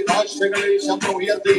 ഭാഷകളിൽ ശബ്ദം ഉയർത്തി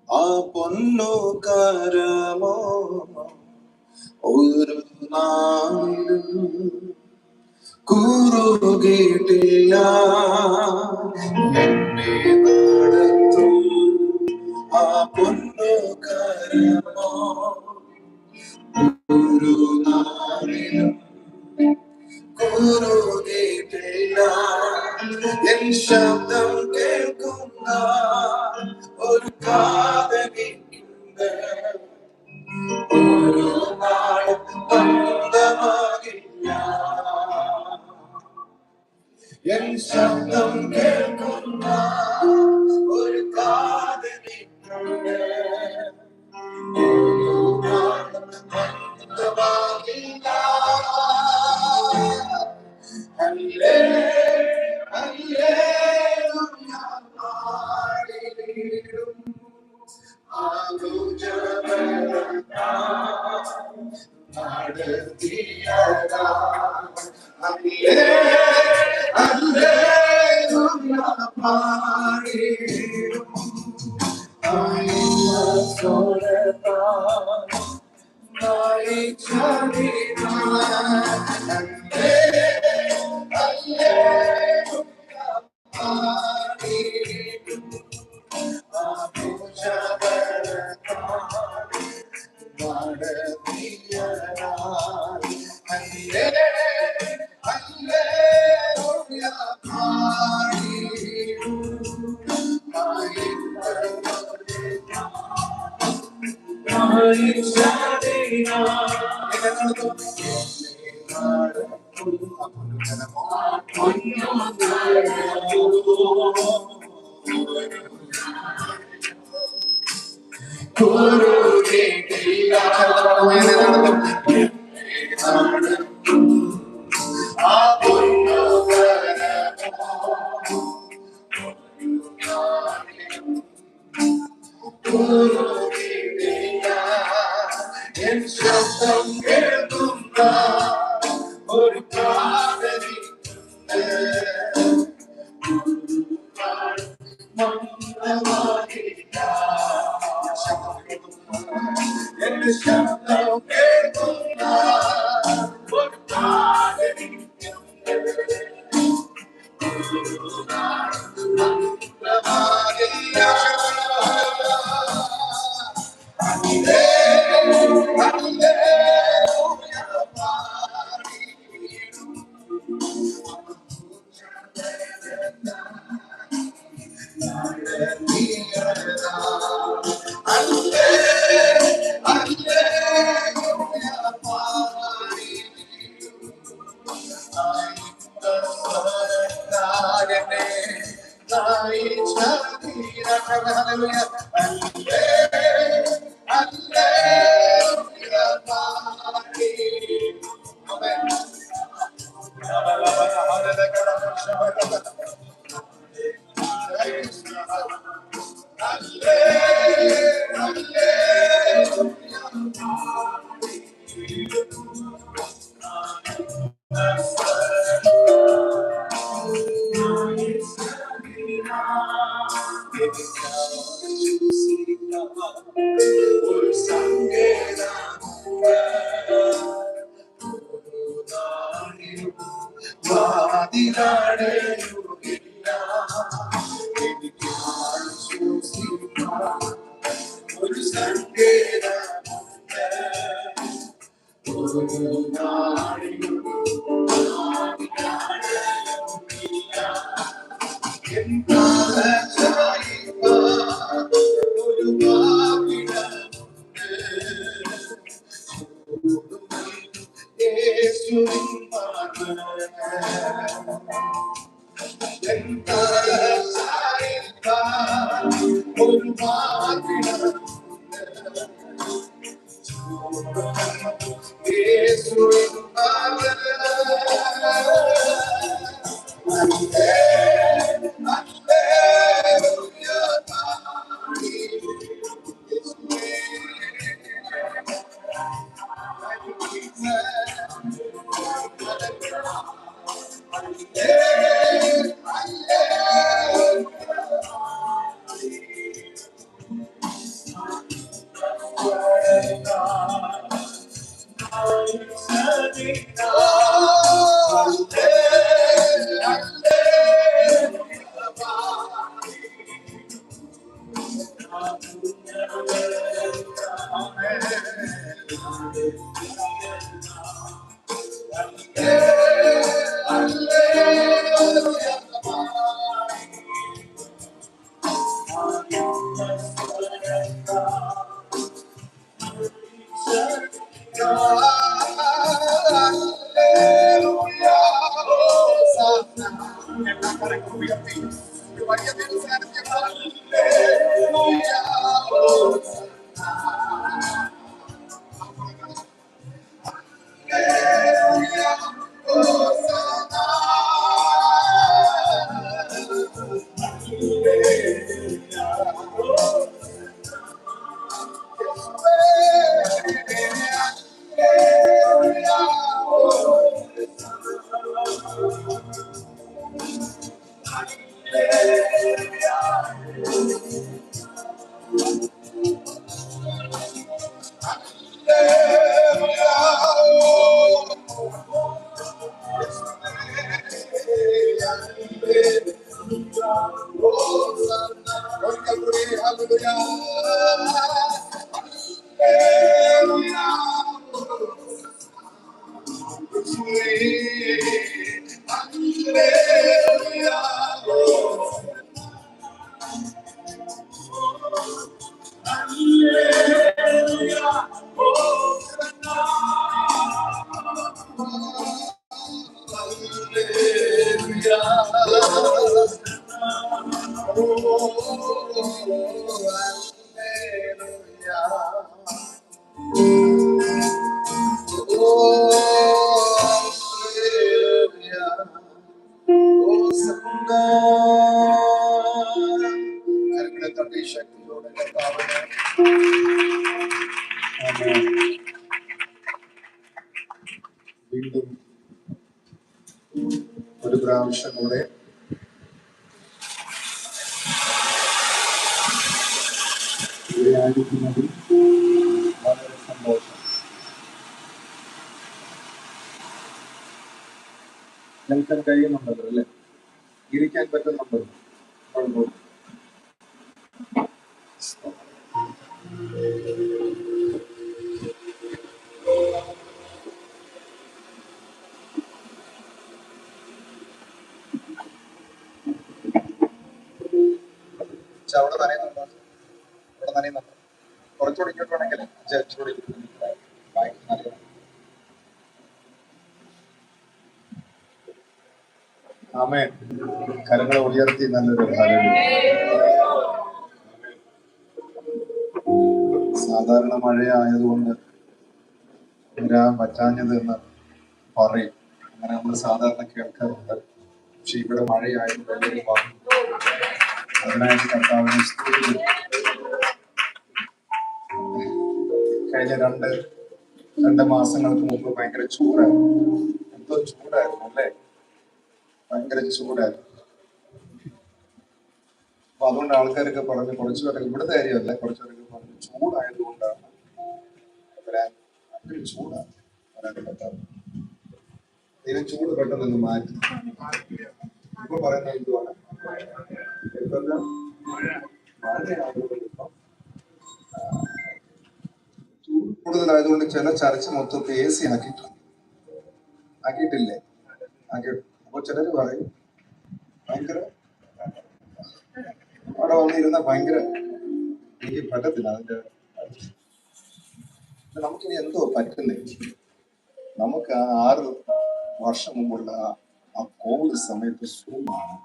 ആ പൊന്നു കരമോ ഒരു നാളും കുറുകിട്ടില്ല എന്നെ നടത്തും ആ പൊന്നു കരമോ ഒരു നാളിലും കുറുകിട്ടില്ല എൻ ശബ്ദം കേൾക്കുന്ന ഒരു കാതനിക്കുണ്ട് ഒരു നാളും ബന്ധമാകില്ല എൻ ശബ്ദം കേൾക്കുന്ന ഒരു കാതനിക്കുണ്ട് ഒരു നാളും ബന്ധമാകില്ല വീണ്ടും ഒരു പ്രാവശ്യം കൂടെ ആയിരിക്കുന്നതിൽ വളരെ സന്തോഷം. കേൾക്കാൻ കഴിയുന്നുണ്ടല്ലോ അല്ലെ? ഇരിക്കാൻ പറ്റുന്നുണ്ടല്ലോ? അവിടെ നനയുന്നുണ്ടോ? അവിടെ നനയുന്നുണ്ടോ? കുറച്ചുകൂടി ഇങ്ങോട്ടാണെങ്കിൽ കുറച്ചുകൂടി നനയണം. ആമേൻ. കരങ്ങളെ ഉയർത്തി നല്ലൊരു ഹല്ലേലൂയ. സാധാരണ മഴയായതുകൊണ്ട് വരാൻ പറ്റാഞ്ഞത് എന്ന് പറയും. അങ്ങനെ നമ്മൾ സാധാരണ കേൾക്കാറുണ്ട്. പക്ഷെ ഇവിടെ മഴയായതുകൊണ്ട് എല്ലാവരും വന്നു. അതിനായിട്ട് കർത്താവിനെ സ്തുതിക്കുന്നു. കഴിഞ്ഞ രണ്ട് മാസങ്ങൾക്ക് മുമ്പ് ഭയങ്കര ചൂടായിരുന്നു. എന്തോ ചൂടായിരുന്നു അല്ലേ? ഭയങ്കര ചൂടായിരുന്നു. അപ്പൊ അതുകൊണ്ട് ആൾക്കാരൊക്കെ പറഞ്ഞു, കുറച്ചുപേരൊക്കെ ഇവിടുത്തെ കാര്യമല്ല, കുറച്ചുപേരൊക്കെ പറഞ്ഞു ചൂടായതുകൊണ്ടാണ് വരാൻ. ഭയങ്കര ചൂടാണ് വരാൻ പറ്റാറ്. ദൈവം ചൂട് പെട്ടെന്ന് മാറ്റി. ഇപ്പൊ പറയുന്നത് എന്തുവാണ്? മഴയായതുകൊണ്ട് ഇപ്പം ചൂട് കൂടുതലായതുകൊണ്ട് ചില ചർച്ച മൊത്തം AC ആക്കിയിട്ടില്ലേ? അപ്പൊ ചിലര് പറയും ഭയങ്കര അവിടെ വന്നിരുന്ന ഭയങ്കര എനിക്ക് പറ്റത്തില്ല. അതിന്റെ നമുക്കിനി എന്തോ പറ്റുന്നേ. നമുക്ക് ആ 6 വർഷം മുമ്പുള്ള ആ കോവിഡ് സമയത്ത് സൂമാണ്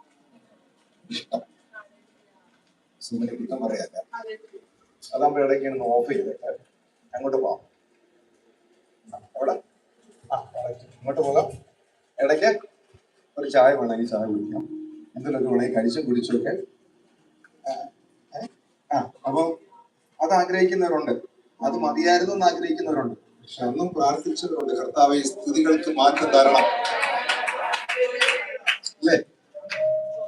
ഇഷ്ടം. സൂമിനെ കുറ്റം പറയാല്ല. അതാകുമ്പോ ഇടയ്ക്ക് ഓഫ് ചെയ്തിട്ട് അങ്ങോട്ട് പോവാം. എവിടെ ഇങ്ങോട്ട് പോകാം. ഇടയ്ക്ക് ഒരു ചായ വേണമെങ്കിൽ ചായ കുടിക്കാം, എന്തെങ്കിലുമൊക്കെ വേണമെങ്കിൽ കഴിച്ചും കുടിച്ചുമൊക്കെ. അപ്പൊ അത് ആഗ്രഹിക്കുന്നവരുണ്ട്, അത് മതിയായിരുന്നു എന്ന് ആഗ്രഹിക്കുന്നവരുണ്ട്. പക്ഷെ അന്നും പ്രാർത്ഥിച്ചവരുണ്ട്, കർത്താവേ ഈ സ്ഥിതികൾക്ക് മാറ്റം തരണം അല്ലേ?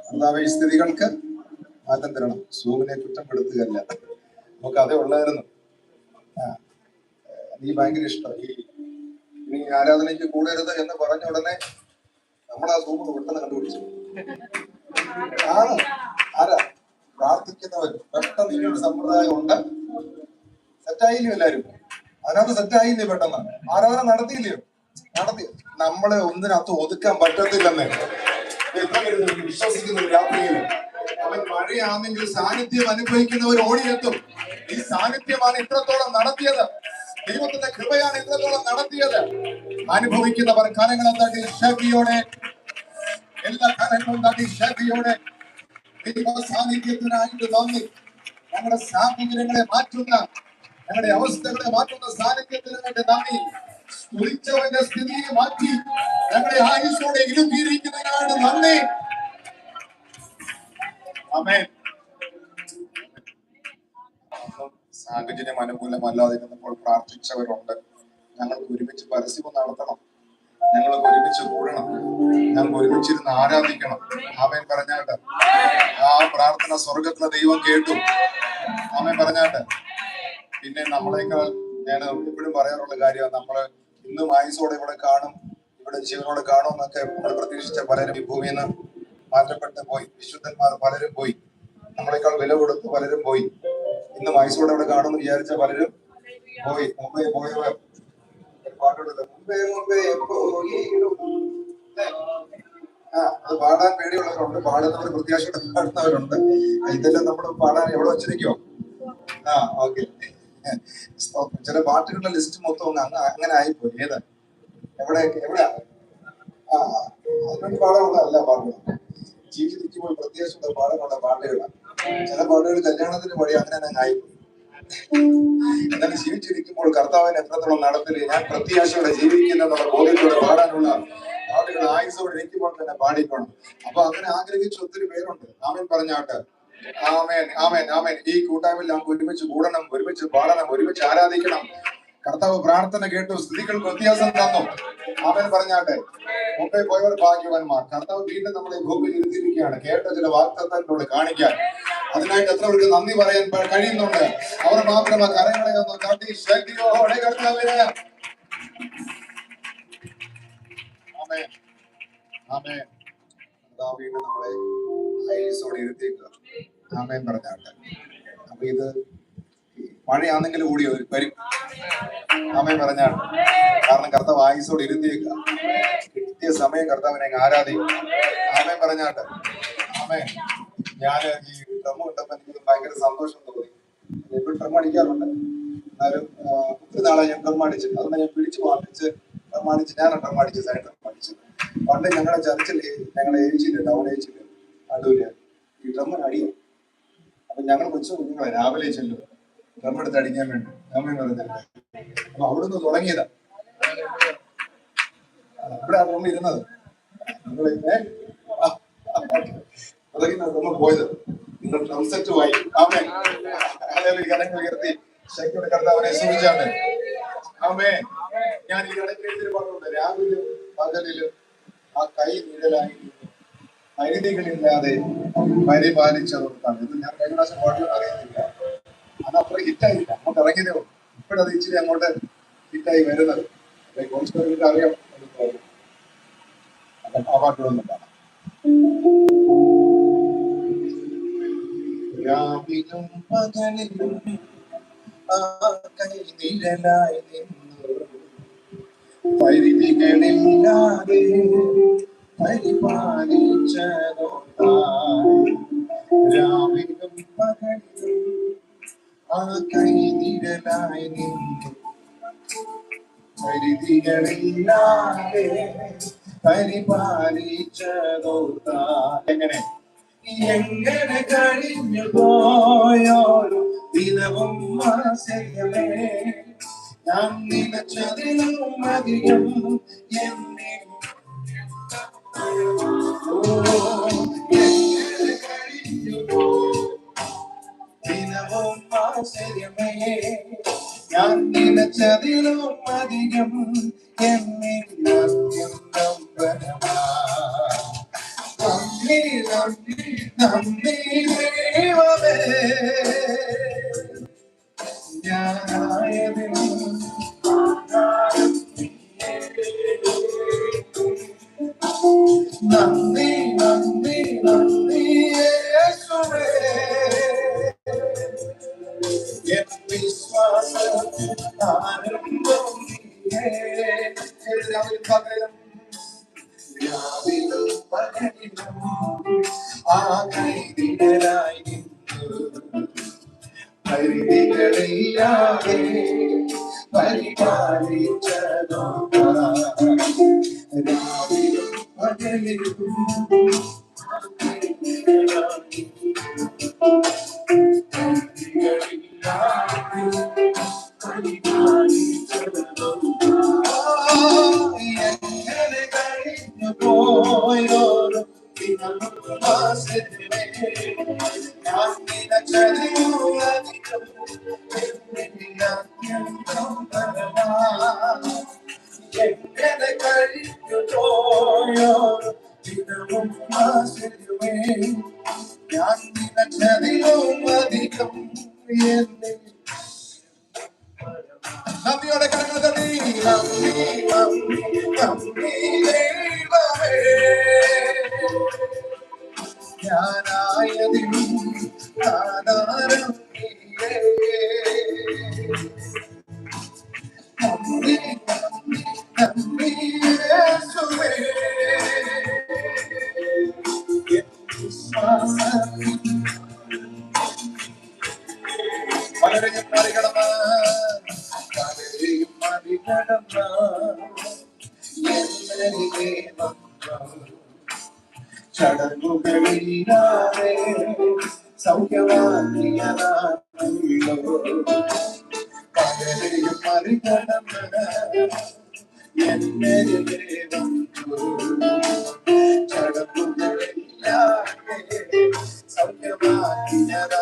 കർത്താവേ ഈ സ്ഥിതികൾക്ക് മാറ്റം തരണം. സൂമിനെ കുറ്റപ്പെടുത്തുകയല്ല, നമുക്ക് അതേ ഉള്ളായിരുന്നു. എനിക്ക് ഭയങ്കര ഇഷ്ടം ഈ ആരാധനയ്ക്ക് കൂടരുത് എന്ന് പറഞ്ഞ ഉടനെ നമ്മൾ ആ സൂമ് പെട്ടെന്ന് കണ്ടുപിടിച്ചു. ആരാ പ്രാർത്ഥിക്കുന്നവർ പെട്ടെന്ന് ഇങ്ങനൊരു സമ്പ്രദായം ഉണ്ട്. സെറ്റായില്ലയോ എല്ലാരും? അതിനകത്ത് സെറ്റായില്ലേ? പെട്ടെന്ന് ആരാധന നടത്തിയില്ലയോ? നടത്തി. നമ്മളെ ഒന്നിനകത്ത് ഒതുക്കാൻ പറ്റത്തില്ലെന്ന് വിശ്വസിക്കുന്ന രാത്രിയിൽ അവൻ മഴയാണെങ്കിൽ സാന്നിധ്യം അനുഭവിക്കുന്നവർ ഓടിയെത്തും. ഈ സാന്നിധ്യമാണ് ഇത്രത്തോളം നടത്തിയത്. ദൈവത്തിന്റെ കൃപയാണ് ഇത്രത്തോളം നടത്തിയത്. അനുഭവിക്കുന്നവർ കരങ്ങളെ തട്ടി ശക്തിയോടെ, എല്ലാ കരങ്ങളും തട്ടി ശക്തിയോടെ ദൈവ സാന്നിധ്യത്തിനായിട്ട് നന്ദി. ഞങ്ങളുടെ സാഹചര്യങ്ങളെ മാറ്റുന്ന, ഞങ്ങളുടെ അവസ്ഥകളെ മാറ്റുന്ന സാന്നിധ്യത്തിനായിട്ട് നന്ദി. സ്തുതിച്ചവന്റെ സ്ഥിതിയെ മാറ്റി ഞങ്ങളുടെ ആയുസ്സോടെ ഇരുത്തിയിരിക്കുന്നതിനായിട്ട് നന്ദി. ആമേൻ. സാഹചര്യം അനുകൂലമല്ലാതിരുന്നപ്പോൾ പ്രാർത്ഥിച്ചവരുണ്ട്. ഞങ്ങൾക്ക് ഒരുമിച്ച് പരസ്യം നടത്തണം, ഞങ്ങൾക്ക് ഒരുമിച്ച് കൂടണം, ഞങ്ങൾക്ക് ഒരുമിച്ചിരുന്ന് ആരാധിക്കണം. ആമേൻ പറഞ്ഞാട്ട് ആ പ്രാർത്ഥന സ്വർഗത്തിലെ ദൈവം കേട്ടു. ആമേൻ പറഞ്ഞാട്ട്. പിന്നെ നമ്മളെക്കാൾ ഞാൻ എപ്പോഴും പറയാറുള്ള കാര്യമാണ്, നമ്മള് ഇന്നും ആയുസോടെ ഇവിടെ കാണും, ഇവിടെ ജീവനോടെ കാണും എന്നൊക്കെ നമ്മൾ പ്രതീക്ഷിച്ച പലരും ഈ ഭൂമിയിൽ നിന്ന് മാറ്റപ്പെട്ട് പോയി. വിശുദ്ധന്മാർ പലരും പോയി, നമ്മളെക്കാൾ വില കൊടുത്ത് പലരും പോയി. ഇന്നും ആയുസോടെ ഇവിടെ കാണുമെന്ന് വിചാരിച്ച പലരും പോയി. മുമ്പേ പോയവർ പാട്ടുള്ളത് മുമ്പേ അത് പാടാൻ പേടിയുള്ളവരുണ്ട്, പാടുന്നവർ പ്രത്യാശയോടെ പാടുന്നവരുണ്ട്. ഇതെല്ലാം നമ്മൾ പാടാൻ എവിടെ വെച്ചിരിക്കോ? ഓക്കെ. ചില പാട്ടുകളുടെ ലിസ്റ്റ് മൊത്തം അങ്ങനെ ആയിപ്പോയി. ഏതാ എവിടെയാ? അതിനോട് പാടാനുള്ളതല്ല പാട്ടുകൾ. ജീവിച്ചിരിക്കുമ്പോൾ പ്രത്യാശയുടെ പാടാനുള്ള പാട്ടുകളാണ്. ചില പാട്ടുകൾ കല്യാണത്തിന് വഴി അങ്ങനെ ആയിപ്പോയി. എന്നാലും ജീവിച്ചിരിക്കുമ്പോൾ കർത്താവിനെ എത്രത്തോളം നടത്തില്ല, ഞാൻ പ്രത്യാശയോടെ ജീവിക്കുന്ന ബോധ്യത്തോടെ പാടാനുള്ള പാട്ടുകൾ ആയുസോടെ ഇരിക്കുമ്പോൾ തന്നെ പാടിക്കണം. അപ്പൊ അങ്ങനെ ആഗ്രഹിച്ച ഒത്തിരി പേരുണ്ട്. ആമേൻ പറഞ്ഞാട്ട്. ആമേൻ ആമേൻ ആമേൻ. ഈ കൂട്ടായ്മയിൽ നമുക്ക് ഒരുമിച്ച് കൂടണം, ഒരുമിച്ച് പാടണം, ഒരുമിച്ച് ആരാധിക്കണം. കർത്താവ് പ്രാർത്ഥന കേട്ടു, സ്ഥിതികൾക്ക് വ്യത്യാസം തന്നു. ആമേൻ പറഞ്ഞാട്ടെ. മുമ്പേ പോയവർ ഭാഗ്യവാന്മാർ. കർത്താവ് വീണ്ടും നമ്മളെ ഭൂമിയിൽ ഇരുത്തിയിരിക്കുകയാണ്, കേട്ട ചില വാഗ്ദത്തങ്ങളോട് കാണിക്കാൻ. അതിനായിട്ട് എത്രവർക്ക് നന്ദി പറയാൻ കഴിയുന്നുണ്ട്. അവർ മാത്രം ആ കരങ്ങളെ ഒന്ന് കാട്ടി ശക്തിയോടെ കർത്താവിന് ആമേൻ ആമേൻ. കർത്താവ് വീണ്ടും നമ്മളെ ആയുസ്സോടെ ഇരുത്തിയിരിക്കുക. ആമേൻ പറഞ്ഞാട്ടെ. അപ്പൊ ഇത് മഴയാണെങ്കിൽ കൂടി വരും. ആമേൻ പറഞ്ഞാണ്. കാരണം കർത്താവ് ആയുസ്സോടെ ഇരുത്തിയേക്കുക. കിട്ടിയ സമയം കർത്താവിനെ ആരാധിക്കും. ആമേൻ പറഞ്ഞാട്ടെ. ആമേൻ. ഞാൻ ഈ ഡ്രം കണ്ടപ്പോ എനിക്ക് ഭയങ്കര സന്തോഷം തോന്നി. എപ്പോഴും ഡ്രം അടിക്കാറുണ്ട്, എന്നാലും ഒത്തിരി നാളെ ഞാൻ ഡ്രം അടിച്ചിട്ട്, അതുകൊണ്ട് ഞാൻ പിടിച്ച് വാങ്ങിച്ച് ഡ്രം അടിച്ച് ഞാനാണ് ഡ്രം അടിച്ച് സൈഡ് ഡ്രം അടിച്ചത്. പണ്ട് ഞങ്ങളുടെ ചർച്ചിൽ, ഞങ്ങളുടെ ഏജില്, ടൗൺ ഏജില് അടൂര് ഈ ഡ്രമ്മിന് അടിയാണ്. അപ്പൊ ഞങ്ങൾ കൊച്ചു കുഞ്ഞുങ്ങളെ രാവിലെ ചെല്ലും, കമ്മെടുത്ത് അടിക്കാൻ വേണ്ടി അമ്മ പറഞ്ഞില്ല. അപ്പൊ അവിടുന്ന് തുടങ്ങിയതാ. ഇവിടെ ആ റൂമിൽ ഇരുന്നത് അതൊക്കെ നമ്മൾ പോയത്. നിങ്ങൾ കൺസെപ്റ്റുമായി ആമേ കരങ്ങൾ ഉയർത്തി ശക്തിയുടെ കർത്താവിനെ സൂചിച്ചാണ്. ആമേ ഞാൻ ഈ ഇടയ്ക്ക് എഴുതി പറഞ്ഞുണ്ട്, രാവിലെ പകലില് ആ കൈ നിഴലായി പരിധികളില്ലാതെ പരിപാലിച്ചതുകൊണ്ടാണ്. ഇത് ഞാൻ കഴിഞ്ഞ പ്രാവശ്യം പാട്ടിൽ അറിയുന്നില്ല, അത് അത്ര ഹിറ്റായില്ല, അങ്ങോട്ട് ഇറങ്ങിയതേ ഉള്ളൂ. ഇപ്പോഴത് ഇച്ചിരി അങ്ങോട്ട് ഹിറ്റായി വരുന്നത് കുറച്ച് പേർക്ക് അറിയാം. ആ പാട്ടുകളൊന്നും കാണാം. രാവിലും പകലിലും ആ കൈ നിഴലായി നിന്നു പരിധികളില്ലാതെ പരിപാലിച്ചതോട്ടായി. രാവിലും പകലിലും ആ കൈ നിഴലായി നിന്നു പരിധികളില്ലാതെ പരിപാലിച്ചതോട്ടായി. എങ്ങനെ കഴിഞ്ഞു പോയോരു ദിനവും മാസയമേ, ഞാൻ നിലച്ചതിലും അധികം എന്നെ എങ്ങനെ കഴിഞ്ഞു ദിനവും മാസയമേ, ഞാൻ നിലച്ചതിലും അധികം എന്നെ നന്ദി നന്ദി നന്ദി ദൈവമേ, ഞാനായതിനും നന്ദി നന്ദി നന്ദി യേശുവേ, എൻ വിശ്വാസത്തിൽ ആനന്ദം നീയേ. രാവിലും പകലിലും ആ കൈതികളായി നിന്നു പരിധികളില്ലാതെ പരിപാലിച്ചതോ. രാവിലും പകലിലും എങ്ങനെ കഴിഞ്ഞു പോയോരു ദിനവും മാസമേ, ഞാൻ നിലച്ചതിലും അധികം എങ്ങനെ കഴിഞ്ഞു പോയോരു ദിനവും മാസമേ, ഞാൻ നിലച്ചതിലും അധികം എന്നെ. നന്ദിയോടെ കരങ്ങൾ തട്ടി നന്ദി നന്ദി നന്ദി ദൈവമേ, ഞാനായതിനും ആധാരം നീയേ. നന്ദി നന്ദി നന്ദി യേശുവേ, പലരെയും മറികടന്ന് ചടങ്ങുകളില്ലാതെ സൗഖ്യവാദിയതാണല്ലോ. പലരെയും മറികടന്ന് എന്നെ ദൈവം ചടങ്ങുകളില്ലാതെ സൗഖ്യവാദിയതാണല്ലോ.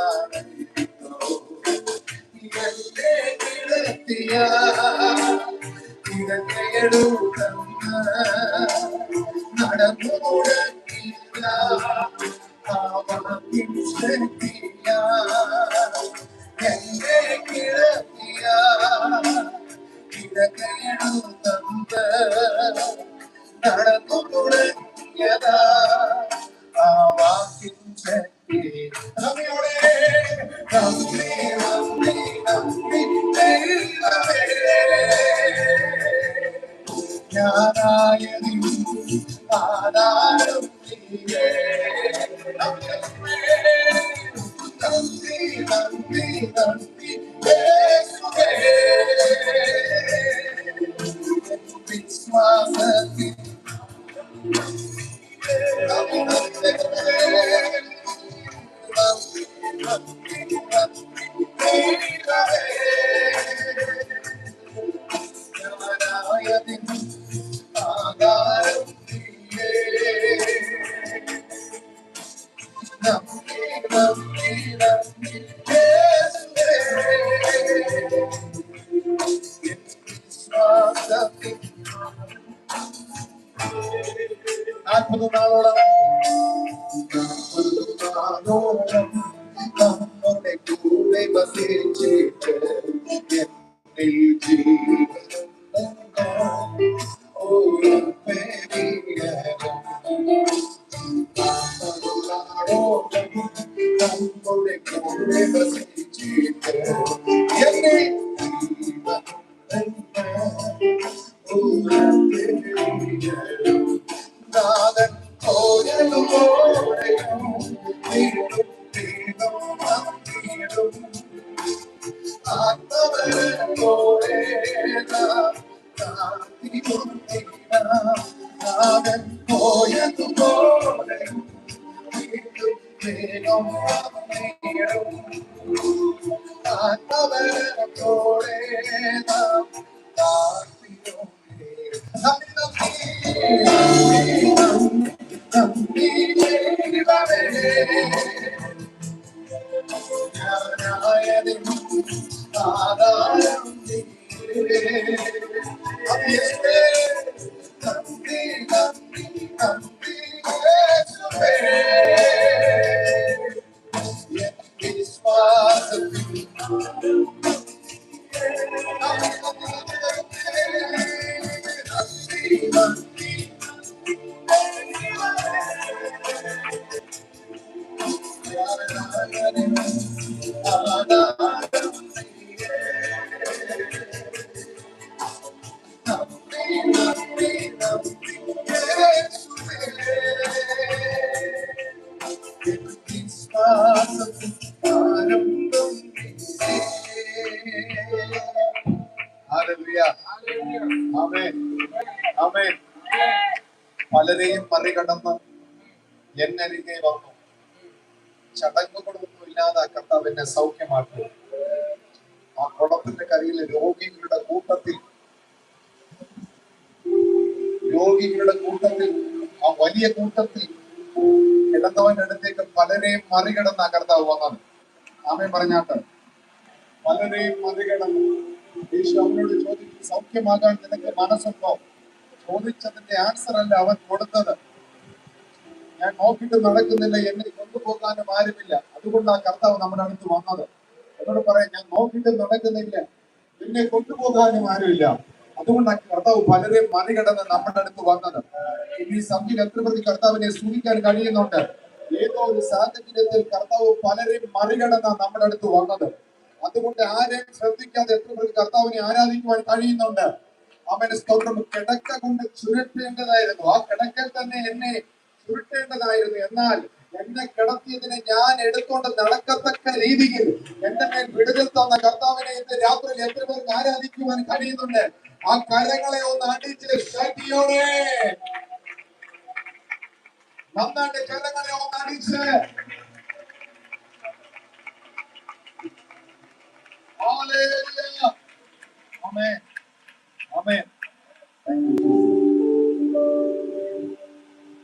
എന്നെ കിടത്തിയ നടന്നു മുടക്കിയ പാപത്തിൻ ശക്തിയ എന്നെ കിടത്തിയ കിടക്കയെടുത്തത് നടന്നു മുടക്കിയതാ ആ വാക്കിൻ ശക്തി. നന്ദിയോടെ നന്ദി നന്ദി നന്ദി ദൈവമേ, ഞാനായതിനും ആധാരം നീയേ. നന്ദി നന്ദി നന്ദി യേശുവേ, വിശ്വാസത്തിൽ പലരെയും മറികടന്ന് എന്നരികെ വന്നു. ചടങ്ങുകളൊന്നും ഇല്ലാതെ കർത്താവിനെ സൗഖ്യമാക്കി. ആ കുളത്തിന്റെ കരയിൽ രോഗികളുടെ കൂട്ടത്തിൽ ആ വലിയ കൂട്ടത്തിൽ കിടന്നവന്റെ അടുത്തേക്ക് പലരെയും മറികടന്ന കർത്താവ് വന്നത്. ആമേൻ പറഞ്ഞാട്ട്. പലരെയും മറികടന്നു. യേശു അവനോട് ചോദിച്ചു, സൗഖ്യമാകാൻ നിനക്ക് മനസ്സുണ്ടോ? ചോദിച്ചതിന്റെ ആൻസർ അല്ല അവൻ കൊടുത്തത്. ഞാൻ നോക്കിയിട്ട് നടക്കുന്നില്ല, എന്നെ കൊണ്ടുപോകാനും ആരുമില്ല. അതുകൊണ്ടാണ് കർത്താവ് നമ്മുടെ അടുത്ത് വന്നത്. എന്നോട് പറയാം, ഞാൻ നോക്കിയിട്ട് നടക്കുന്നില്ല, എന്നെ കൊണ്ടുപോകാനും ആരുമില്ല. അതുകൊണ്ടാണ് കർത്താവ് പലരെയും മറികടന്ന് നമ്മുടെ അടുത്ത് വന്നത്. ഈ സന്ധ്യയിൽ എത്ര പേർക്ക് കർത്താവിനെ സ്തുതിക്കാൻ കഴിയുന്നുണ്ട്? ഏതോ ഒരു സാഹചര്യത്തിൽ കർത്താവ് പലരെയും മറികടന്ന് നമ്മുടെ അടുത്ത് വന്നത്. അതുകൊണ്ട് ആരെയും ശ്രദ്ധിക്കാതെ എത്ര പേർക്ക് കർത്താവിനെ ആരാധിക്കുവാൻ കഴിയുന്നുണ്ട്? അവന് സ്തോത്രം. കിടക്ക കൊണ്ട് ചുരുട്ടേണ്ടതായിരുന്നു, ആ കിടക്കൽ തന്നെ എന്നെ ചുരുട്ടേണ്ടതായിരുന്നു. എന്നാൽ എന്നെ കിടത്തിയതിനെ ഞാൻ എടുത്തുകൊണ്ട് നടക്കത്തക്ക രീതിയിൽ എന്റെ മേൽ വിടുതൽ തന്ന കർത്താവിനെ ഇന്ന് രാത്രിയിൽ എത്ര പേർക്ക് ആരാധിക്കുവാൻ കഴിയുന്നുണ്ട്? ആ കരങ്ങളെ ഒന്ന് അടിച്ച് ശക്തിയോടെ നന്നായിട്ട് കരങ്ങളെ ഒന്ന് അടിച്ച് ആമേൻ ആമേൻ.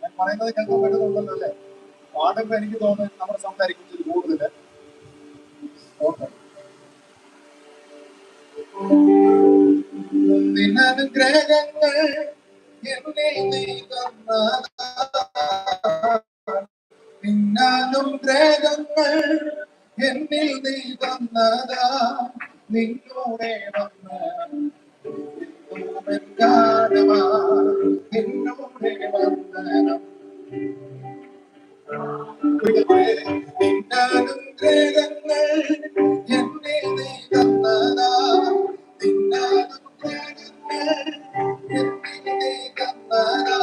ഞാൻ പറയുന്നത് കേൾക്കാൻ പറ്റുന്നുണ്ടല്ലോ അല്ലേ? പാടുമ്പോ എനിക്ക് തോന്നുന്നു നമ്മൾ സംസാരിക്കുന്നത് കൂടുതല്. നിന്നനുഗ്രഹങ്ങൾ എന്നിൽ നീ തന്നതാ, നിന്നനുഗ്രഹങ്ങൾ എന്നിൽ നീ തന്നതാ, നിന്നോടെ വന്ന് നിന്നോടെ വന്ദനം. നിന്നനുഗ്രഹങ്ങൾ എന്നിൽ നീ തന്നതാ, നിന്നനുഗ്രഹങ്ങൾ എന്നിൽ നീ തന്നതാ.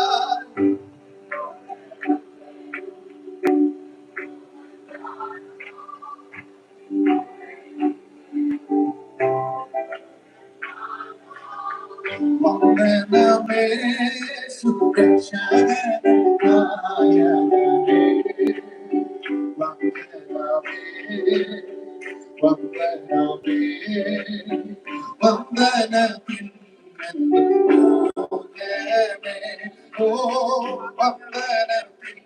വന്ദനമേ സുരക്ഷകനായ വന്ദനമേ വന്ദനത്തിൻ ഓ വന്ദനത്തിൻ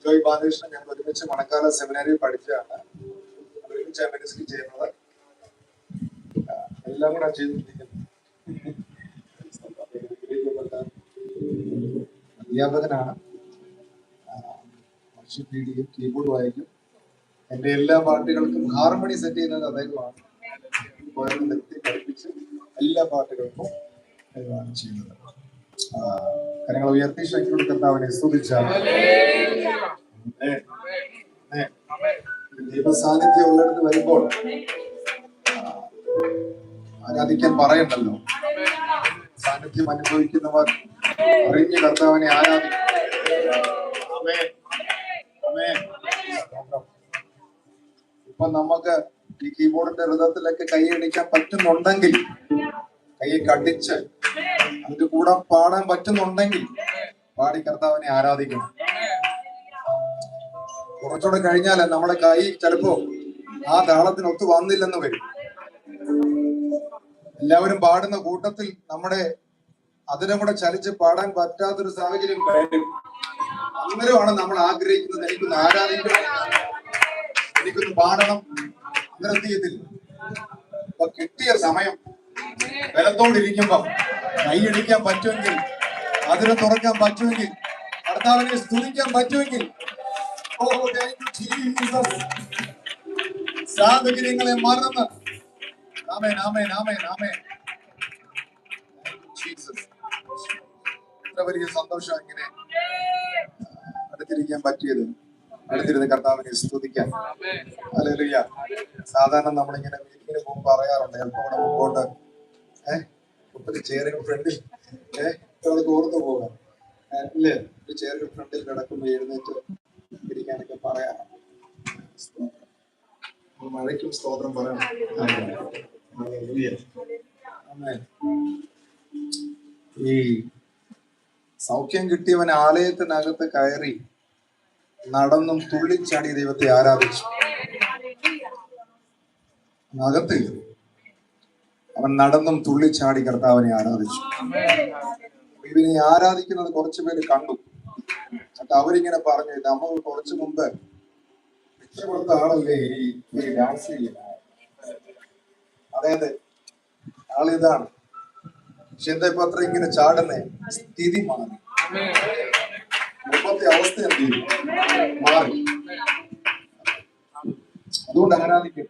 ജോയ് ബാലകൃഷ്ണൻ ഞങ്ങൾ ഒരുമിച്ച് മണക്കാല സെമിനാരിൽ പഠിച്ചതാണ്. ഒരുമിച്ച് മിനിസ്ട്രി ചെയ്യുന്നത്. എല്ലാം കൂടെ ചെയ്തിരിക്കുന്നത്. അധ്യാപകനാണ്. വർഷിപ്പ് കീബോർഡ് വായിക്കും. എന്റെ എല്ലാ പാട്ടുകൾക്കും ഹാർമണി സെറ്റ് ചെയ്യുന്നത് അദ്ദേഹമാണ്. നിർത്തി പഠിപ്പിച്ച് എല്ലാ പാട്ടുകൾക്കും അദ്ദേഹമാണ് ചെയ്യുന്നത്. കരങ്ങൾ ഉയർത്തി ശക്തിയോട് കർത്താവിനെ സ്തുതിച്ചാൽ ദൈവസാന്നിധ്യം ഉള്ളിടത്ത് വരുമ്പോൾ ആരാധിക്കാൻ പറയണ്ടല്ലോ. സാന്നിധ്യം അനുഭവിക്കുന്നവർ അറിഞ്ഞ് കർത്താവിനെ ആരാധിക്കും. ഇപ്പൊ നമുക്ക് ഈ കീബോർഡിന്റെ ഹൃദയത്തിലൊക്കെ കൈയടിക്കാൻ പറ്റുന്നുണ്ടെങ്കിൽ, കൈ കടിച്ച് അതിന്റെ കൂടെ പാടാൻ പറ്റുന്നുണ്ടെങ്കിൽ പാടി കർത്താവിനെ ആരാധിക്കണം. കുറച്ചുകൂടെ കഴിഞ്ഞാല് നമ്മുടെ കൈ ചിലപ്പോ ആ താളത്തിന് ഒത്തു വന്നില്ലെന്ന് വരും. എല്ലാവരും പാടുന്ന കൂട്ടത്തിൽ നമ്മുടെ അതിനെ കൂടെ ചലിച്ച് പാടാൻ പറ്റാത്തൊരു സാഹചര്യം വരും. അന്നേരമാണ് നമ്മൾ ആഗ്രഹിക്കുന്നത്, എനിക്കൊന്ന് ആരാധിക്കണം, എനിക്കൊന്ന് പാടണം. അന്നേരത്തിൽ ഇപ്പൊ കിട്ടിയ സമയം ബലത്തോണ്ടിരിക്കുമ്പോ കൈയടിക്കാൻ പറ്റുമെങ്കിൽ, അതിനെ തുറക്കാൻ പറ്റുമെങ്കിൽ, കർത്താവിനെ സ്തുതിക്കാൻ പറ്റുമെങ്കിൽ, സാഹചര്യങ്ങളെ മറന്ന് ആമേൻ ആമേൻ ആമേൻ ആമേൻ. എത്ര വലിയ സന്തോഷം ഇങ്ങനെ അടുത്തിരിക്കാൻ പറ്റിയത്, അടുത്തിരുന്ന് കർത്താവിനെ സ്തുതിക്കാൻ. ഹല്ലേലൂയ. സാധാരണ നമ്മളിങ്ങനെ മീറ്റിങ്ങിന് പോകുമ്പോൾ പറയാറുണ്ട്, അല്പം കൂടെ മുമ്പോട്ട് ഒത്തിരി ചെയറുകൾ ഫ്രണ്ടിൽ നമുക്ക് ഓർത്തു പോകാം അല്ലേ? ഒരു ചെയറുകൾ ഫ്രണ്ടിൽ കിടക്കുമ്പോൾ എഴുന്നേറ്റ് ഇരിക്കാനൊക്കെ പറയാറുണ്ട്. മഴയ്ക്കും സ്തോത്രം പറയണം. ഈ സൗഖ്യം കിട്ടിയവൻ ആലയത്തിനകത്ത് കയറി നടന്നും തുള്ളിച്ചാടി ദൈവത്തെ ആരാധിച്ചു. അകത്ത് അവൻ നടന്നും തുള്ളിച്ചാടി കർത്താവിനെ ആരാധിച്ചു. ഇവനെ ആരാധിക്കുന്നത് കുറച്ചു പേര് കണ്ടു. എന്നിട്ട് അവരിങ്ങനെ പറഞ്ഞു, നമ്മൾ കുറച്ചു മുമ്പ് രക്ഷപ്പെടുത്ത ആളല്ലേ ഈ ഡാൻസ് ചെയ്യുന്നത്. അതായത് ആളിതാണ്. പക്ഷെ എന്താ ഇപ്പൊ അത്ര ഇങ്ങനെ ചാടുന്നേ? സ്ഥിതി മാറി, മുമ്പത്തെ അവസ്ഥ എന്ത് ചെയ്യും? മാറി. അതുകൊണ്ട് ആരാധിക്കും.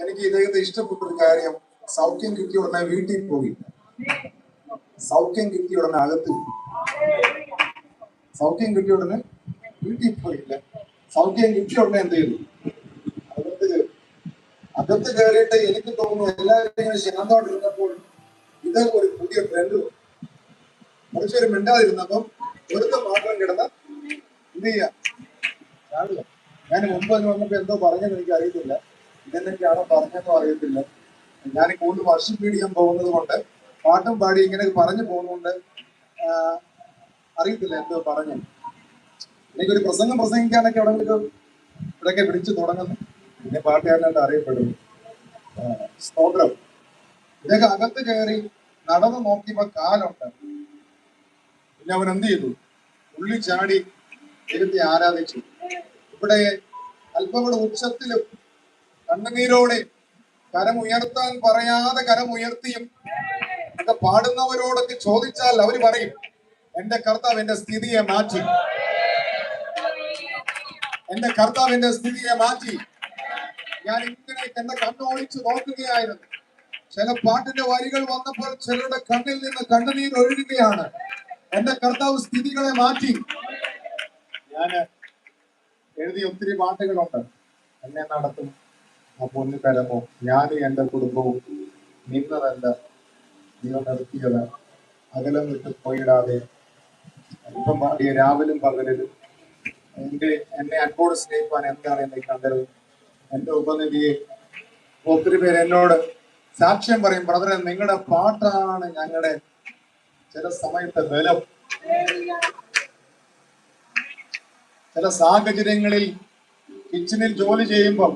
എനിക്ക് ഇദ്ദേഹത്തെ ഇഷ്ടപ്പെട്ടൊരു കാര്യം, സൗഖ്യം കിട്ടിയ ഉടനെ വീട്ടിൽ പോയി, സൗഖ്യം കിട്ടിയ ഉടനെ അകത്ത്, സൗഖ്യം കിട്ടിയ ഉടനെ വീട്ടിൽ പോയില്ല, സൗഖ്യം കിട്ടിയ ഉടനെ എന്ത് ചെയ്തു? അകത്ത് കയറിയിട്ട് എനിക്ക് തോന്നുന്നു എല്ലാവരും ഇങ്ങനെ ശാന്തമായിട്ടിരുന്നപ്പോൾ ഇത് ഒരു പുതിയ ട്രെൻഡ്. കുറച്ചൊരു മിണ്ടാതിരുന്നപ്പം ഒരുത്ത മാത്രം കിടന്ന് എന്ത് ചെയ്യാ? ചാടുക. ഞാൻ മുമ്പ് അതിന് വന്നപ്പോ എന്തോ പറഞ്ഞെന്ന് എനിക്ക് അറിയത്തില്ല, ഇതെന്നൊക്കെയാണോ പറഞ്ഞെന്നോ അറിയത്തില്ല. ഞാൻ കൂടുതൽ വർഷിപ്പ് ചെയ്യാൻ പോകുന്നത് കൊണ്ട് പാട്ടും പാടി ഇങ്ങനെ പറഞ്ഞു പോകുന്നതുകൊണ്ട് അറിയത്തില്ല എന്തോ പറഞ്ഞു. എനിക്കൊരു പ്രസംഗം പ്രസംഗിക്കാനൊക്കെ ഇവിടെയൊക്കെ പിടിച്ചു തുടങ്ങുന്നു. പിന്നെ പാട്ടുകാരനായിട്ട് അറിയപ്പെടുന്നു. സ്തോത്രം. ഇതൊക്കെ അകത്ത് കയറി നടന്നു നോക്കിയപ്പോ കാലുണ്ട്. പിന്നെ അവൻ എന്ത് ചെയ്തു? ഉള്ളി ചാടി ദൈവത്തെ ആരാധിച്ചു. ഇവിടെ അല്പം കൂടെ ഉച്ചത്തിലും കണ്ണുനീരോടെ കരമുയർത്താൻ പറയാതെ കരമുയർത്തിയും ഒക്കെ പാടുന്നവരോടൊക്കെ ചോദിച്ചാൽ അവര് പറയും, എന്റെ കർത്താവ് എന്റെ സ്ഥിതിയെ മാറ്റി, എന്റെ കർത്താവ് എന്റെ സ്ഥിതിയെ മാറ്റി. ഞാൻ ഇങ്ങനെ എന്റെ കണ്ണോടിച്ച് നോക്കുകയായിരുന്നു. ചില പാട്ടിന്റെ വരികൾ വന്നപ്പോൾ ചിലരുടെ കണ്ണിൽ നിന്ന് കണ്ണുനീർ ഒഴുകുകയാണ്. എന്റെ കർത്താവ് സ്ഥിതികളെ മാറ്റി. ഞാന് എഴുതിയ ഒത്തിരി പാട്ടുകളുണ്ട്. എന്നെ നടത്തും ആ പൊന്നു കരമോ, ഞാനും എന്റെ കുടുംബവും നിന്നതല്ല ദൈവം നിർത്തിയത്, അകലം വിട്ട് പോയിടാതെ. ഇപ്പം പാടിയ രാവിലും പകലിലും എന്നെ അൻപോട് സ്നേഹിപ്പാൻ എന്താണ് എന്നെ കണ്ടത്, എന്റെ ഉപനിധിയെ. ഒത്തിരി പേര് എന്നോട് സാക്ഷ്യം പറയും, ബ്രദറെ നിങ്ങളുടെ പാട്ടാണ് ഞങ്ങളുടെ ചില സമയത്ത് ബലം. ചില സാഹചര്യങ്ങളിൽ കിച്ചണിൽ ജോലി ചെയ്യുമ്പോൾ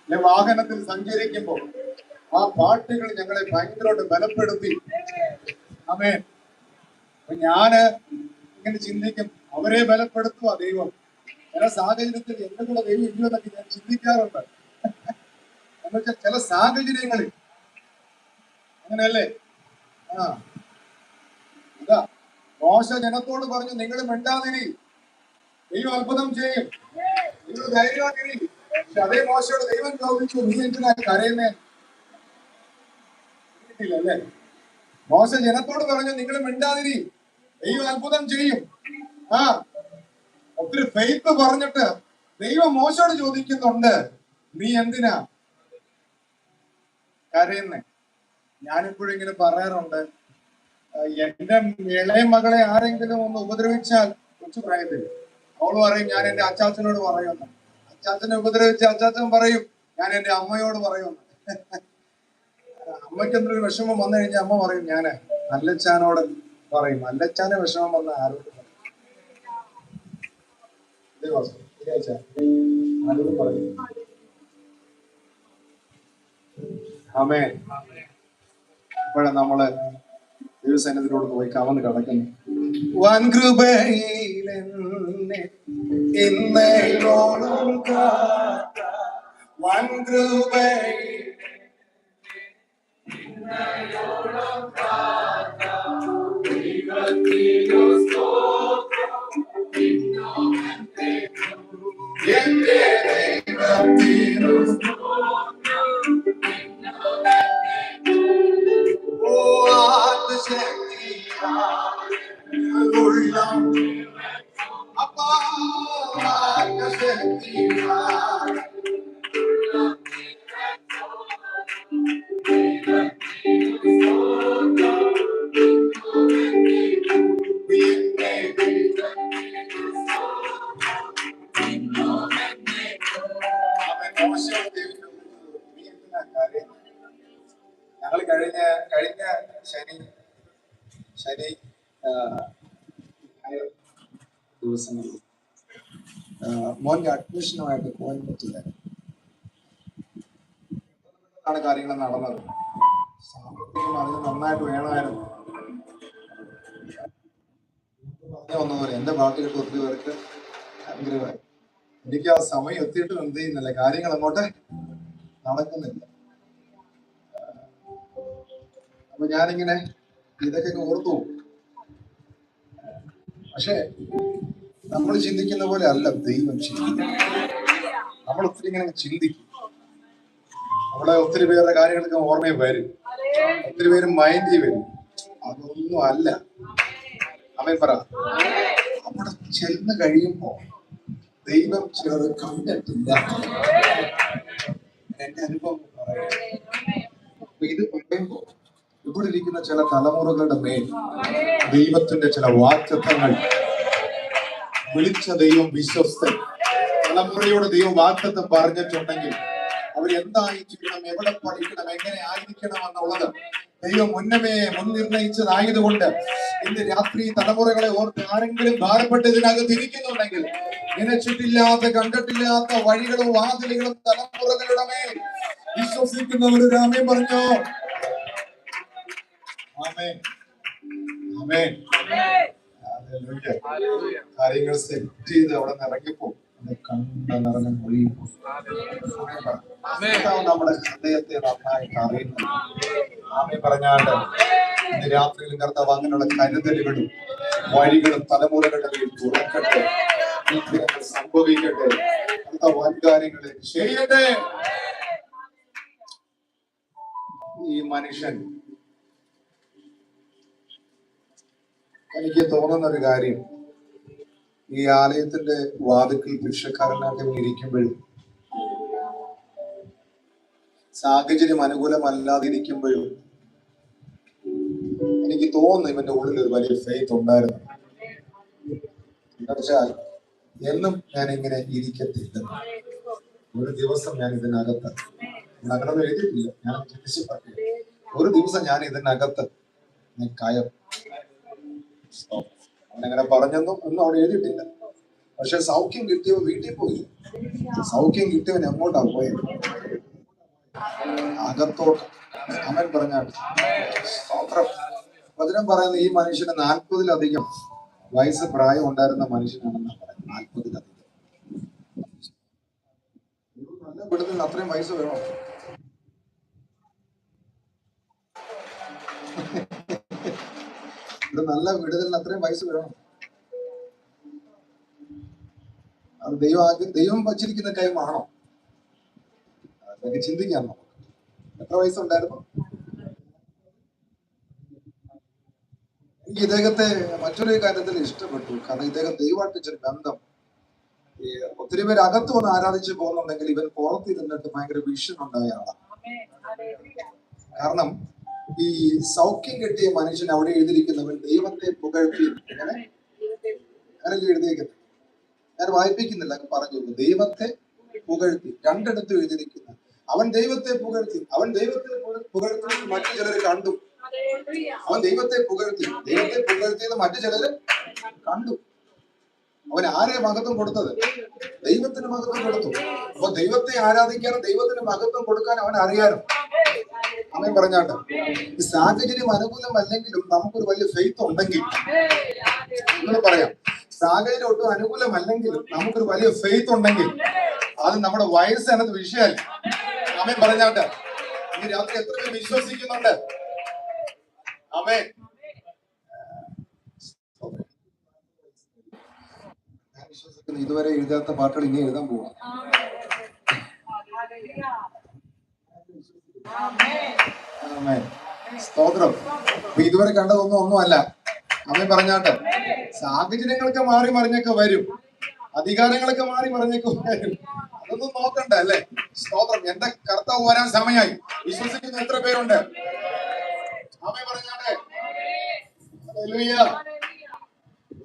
അല്ലെ വാഹനത്തിൽ സഞ്ചരിക്കുമ്പോൾ ആ പാട്ടുകൾ ഞങ്ങളെ ഭയങ്കരമായിട്ട് ബലപ്പെടുത്തി. ആമേൻ. അപ്പൊ ഞാന് ഇങ്ങനെ ചിന്തിക്കും, അവരെ ബലപ്പെടുത്തുക ദൈവം. ചില സാഹചര്യത്തിൽ എന്റെ കൂടെ ദൈവം ഇല്ലെന്നൊക്കെ ഞാൻ ചിന്തിക്കാറുണ്ട്. എന്നുവെച്ചാൽ ചില സാഹചര്യങ്ങളിൽ അങ്ങനെയല്ലേ. ഇതാ മോശ ജനത്തോട് പറഞ്ഞു, നിങ്ങൾ മിണ്ടാതിരി, ദൈവം അത്ഭുതം ചെയ്യും, നിങ്ങൾ ധൈര്യമാതിരി. പക്ഷെ അതേ മോശയോട് ദൈവം ചോദിച്ചു, നീ എന്തിനാ കരയുന്നേ? അല്ലേ? മോശ ജനത്തോട് പറഞ്ഞു, നിങ്ങൾ മിണ്ടാതിരി, ദൈവം അത്ഭുതം ചെയ്യും. ഒത്തിരി ഫെയ്ത്ത് പറഞ്ഞിട്ട് ദൈവം മോശയോട് ചോദിക്കുന്നുണ്ട്, നീ എന്തിനാ കരയുന്നേ? ഞാനിപ്പോഴും ഇങ്ങനെ പറയാറുണ്ട്, എന്റെ ഇളയ മകളെ ആരെങ്കിലും ഒന്ന് ഉപദ്രവിച്ചാൽ കൊച്ചു പ്രായത്തിൽ അവള് പറയും, ഞാൻ എന്റെ അച്ചാച്ചനോട് പറയുന്നു. അച്ചാച്ചനെ ഉപദ്രവിച്ച് അച്ചാച്ചൻ പറയും, ഞാൻ എന്റെ അമ്മയോട് പറയുന്നു. അമ്മയ്ക്ക് എന്തൊരു വിഷമം വന്നു കഴിഞ്ഞാൽ അമ്മ പറയും, ഞാന് അല്ലച്ചാനോട് പറയും. അല്ലച്ചാനെ വിഷമം വന്ന ആരോട് പറയും? ആരോട് പറയും? ആമേൻ. ഇപ്പോഴാണ് നമ്മള് ദൈവസന്നിധിയോട് പോയി കവന്ന് കിടക്കുന്നു. വൻ കൃപയിലെന്നെ ഇന്നയോളം കാത്ത, വൻ കൃപയിൽ എന്റെ ദൈവത്തിനു ഞങ്ങൾ കഴിഞ്ഞ ശനി ദിവസങ്ങളിൽ മോന്റെ അഡ്മിഷനുമായിട്ട് കോയമ്പത്തൂരാണ് കാര്യങ്ങൾ നടന്നത്. സാമ്പത്തികം അതിന് നന്നായിട്ട് വേണമായിരുന്നു. പറഞ്ഞു വന്നതുപോലെ എന്റെ പാർട്ടിയുടെ ഒത്തിരി പേർക്ക് ഭയങ്കരമായി. എനിക്ക് ആ സമയം എത്തിയിട്ടും എന്ത് ചെയ്യുന്നില്ല, കാര്യങ്ങൾ അങ്ങോട്ട് നടക്കുന്നില്ല. അപ്പൊ ഞാനിങ്ങനെ ഇതൊക്കെ ഓർത്തു. പക്ഷെ നമ്മൾ ചിന്തിക്കുന്ന പോലെ അല്ല ദൈവം ചിന്തിക്കുന്നത്. നമ്മൾ ഒത്തിരി ഇങ്ങനെ ചിന്തിക്കും. നമ്മളെ ഒത്തിരി പേരുടെ കാര്യങ്ങളൊക്കെ ഓർമ്മയിൽ വരും, ഒത്തിരി പേര് മൈൻഡിൽ വരും. അതൊന്നും അല്ല. അവൻ പറ, അവിടെ ചെന്ന് കഴിയുമ്പോ ദൈവം ചിലത് കണ്ടിട്ടില്ല. എന്റെ അനുഭവം പറയാം. ഇത് പറയുമ്പോ ഇവിടെ ഇരിക്കുന്ന ചില തലമുറകളുടെ മേൽ ദൈവത്തിന്റെ ചില വാഗ്ദത്തങ്ങൾ, വിളിച്ച ദൈവം വിശ്വസ്തൻ. ചില തലമുറയോട് ദൈവം വാഗ്ദത്തം പറഞ്ഞിട്ടുണ്ടെങ്കിൽ അവരെന്തായിരിക്കണം, എവിടെ പഠിക്കണം, എങ്ങനെ ആയിരിക്കണം എന്നുള്ളത് ദൈവം മുൻനിർണയിച്ചതായതുകൊണ്ട് ഇന്ന് രാത്രി തലമുറകളെ ഓർത്ത് ആരെങ്കിലും ഭാരപ്പെട്ട് ഇതിനകത്ത് ഇരിക്കുന്നുണ്ടെങ്കിൽ നനച്ചിട്ടില്ലാത്ത കണ്ടിട്ടില്ലാത്ത വഴികളും വാതിലുകളും തലമുറകളുടെ മേൽ വിശ്വസിക്കുന്നവർ ആമേൻ പറഞ്ഞോ. ആമേൻ ആമേൻ. കാര്യങ്ങൾ സെറ്റ് ചെയ്ത് അവിടെ ഇറങ്ങിപ്പോ കണ്ട മൊഴിയും നമ്മുടെ ഹൃദയത്തെ നന്നായിട്ട് അറിയുന്നു. ആമേൻ പറഞ്ഞാണ്ട് ഇന്ന് രാത്രിയിൽ കർത്താവ് അങ്ങനെയുള്ള കരുതലുകളും വഴികളും തലമുറകളുടെ മേൽ തുറക്കട്ടെ, സംഭവിക്കട്ടെ, കർത്താവ് വൻകാര്യങ്ങളെ ചെയ്യട്ടെ. ഈ മനുഷ്യൻ എനിക്ക് തോന്നുന്ന ഒരു കാര്യം, ഈ ആലയത്തിന്റെ വാതിൽക്കൽ ഭിക്ഷക്കാരനായിട്ട് ഇരിക്കുമ്പോഴും സാഹചര്യം അനുകൂലമല്ലാതിരിക്കുമ്പോഴും എനിക്ക് തോന്നുന്നു ഇവന്റെ ഉള്ളിൽ ഒരു വലിയ ഫെയ്ത്ത് ഉണ്ടായിരുന്നു. എന്നുവെച്ചാൽ എന്നും ഞാൻ ഇങ്ങനെ ഇരിക്കത്തില്ല, ഒരു ദിവസം ഞാൻ ഇതിനകത്ത് നഗരം എഴുതിയിട്ടില്ല, ഞാൻ ചിന്തിച്ച് പറഞ്ഞു ഒരു ദിവസം ഞാൻ ഇതിനകത്ത് കയർ. അവനങ്ങനെ പറഞ്ഞെന്നും ഒന്നും അവിടെ എഴുതിയിട്ടില്ല. പക്ഷെ സൗഖ്യം കിട്ടിയവൻ വീട്ടിൽ പോയി. സൗഖ്യം കിട്ടിയവൻ എങ്ങോട്ടാ പോയത്? അകത്തോട്ട്. അവൻ പറഞ്ഞാൽ വചനം പറയുന്ന ഈ മനുഷ്യന് 40-ലധികം വയസ്സ് പ്രായം ഉണ്ടായിരുന്ന മനുഷ്യനാണെന്നാ പറയുന്നത്. 40-ലധികം. നല്ല വിടുതലിന് അത്രയും വയസ്സ് വേണോ? ഇത് നല്ല വിടുതലിന് അത്രയും വയസ്സ് വേണം. അത് ദൈവം വച്ചിരിക്കുന്ന ടൈമാണോ? അതൊക്കെ ചിന്തിക്കാം. നമുക്ക് എത്ര വയസ്സുണ്ടായിരുന്നു? എനിക്ക് ഇദ്ദേഹത്തെ മറ്റൊരു കാര്യത്തിൽ ഇഷ്ടപ്പെട്ടു. കാരണം ഇദ്ദേഹം ദൈവമായിട്ടൊരു ബന്ധം, ഒത്തിരി പേര് അകത്ത് വന്ന് ആരാധിച്ച് പോകുന്നുണ്ടെങ്കിൽ ഇവൻ പുറത്തിരുന്നിട്ട് ഭയങ്കര വിഷൻ ഉണ്ടായ ആളാണ്. കാരണം ഈ സൗഖ്യം കിട്ടിയ മനുഷ്യൻ അവിടെ എഴുതിയിരിക്കുന്നവൻ ദൈവത്തെ പുകഴ്ത്തി. അങ്ങനല്ലേ എഴുതിയിരിക്കുന്നത്? ഞാൻ വായിപ്പിക്കുന്നില്ല, പറഞ്ഞു. ദൈവത്തെ പുകഴ്ത്തി. രണ്ടിടത്തും എഴുതിയിരിക്കുന്ന അവൻ ദൈവത്തെ പുകഴ്ത്തി. അവൻ ദൈവത്തെ പുകഴ്ത്തി മറ്റു ചിലർ കണ്ടു. അവൻ ദൈവത്തെ പുകഴ്ത്തിയത് മറ്റു ചിലര് കണ്ടു. അവൻ ആരെ മഹത്വം കൊടുത്തത്? ദൈവത്തിന് മഹത്വം കൊടുത്തു. അപ്പൊ ദൈവത്തെ ആരാധിക്കാനും ദൈവത്തിന് മഹത്വം കൊടുക്കാനും അവൻ അറിയാനും. അവൻ പറഞ്ഞാട്ട് ഈ സാഹചര്യം അനുകൂലമല്ലെങ്കിലും നമുക്കൊരു വലിയ ഫെയ്ത്ത് ഉണ്ടെങ്കിൽ, നിങ്ങൾ പറയാം, സാഹചര്യം ഒട്ടും അനുകൂലമല്ലെങ്കിലും നമുക്കൊരു വലിയ ഫെയ്ത്ത് ഉണ്ടെങ്കിൽ അത് നമ്മുടെ വയസ്സ് എന്നത് വിഷയമല്ല. അവൻ പറഞ്ഞാട്ട് ഈ രാത്രി എത്ര പേര് വിശ്വസിക്കുന്നുണ്ട്? അവൻ വിശ്വസിക്കുന്ന ഇതുവരെ എഴുതാത്ത പാട്ടുകൾ ഇനി എഴുതാൻ പോവാ. സ്തോത്രം. അപ്പൊ ഇതുവരെ കണ്ടതൊന്നും അല്ല. അവൻ പറഞ്ഞാട്ട് സാഹചര്യങ്ങളൊക്കെ മാറി മറിഞ്ഞൊക്കെ വരും, അധികാരങ്ങളൊക്കെ മാറി മറിഞ്ഞൊക്കെ വരും. അതൊന്നും നോക്കണ്ട അല്ലേ? സ്തോത്രം. എന്റെ കർത്താവ് വരാൻ സമയമായി. വിശ്വസിക്കുന്ന എത്ര പേരുണ്ട്? അവൻ പറഞ്ഞാട്ടെ.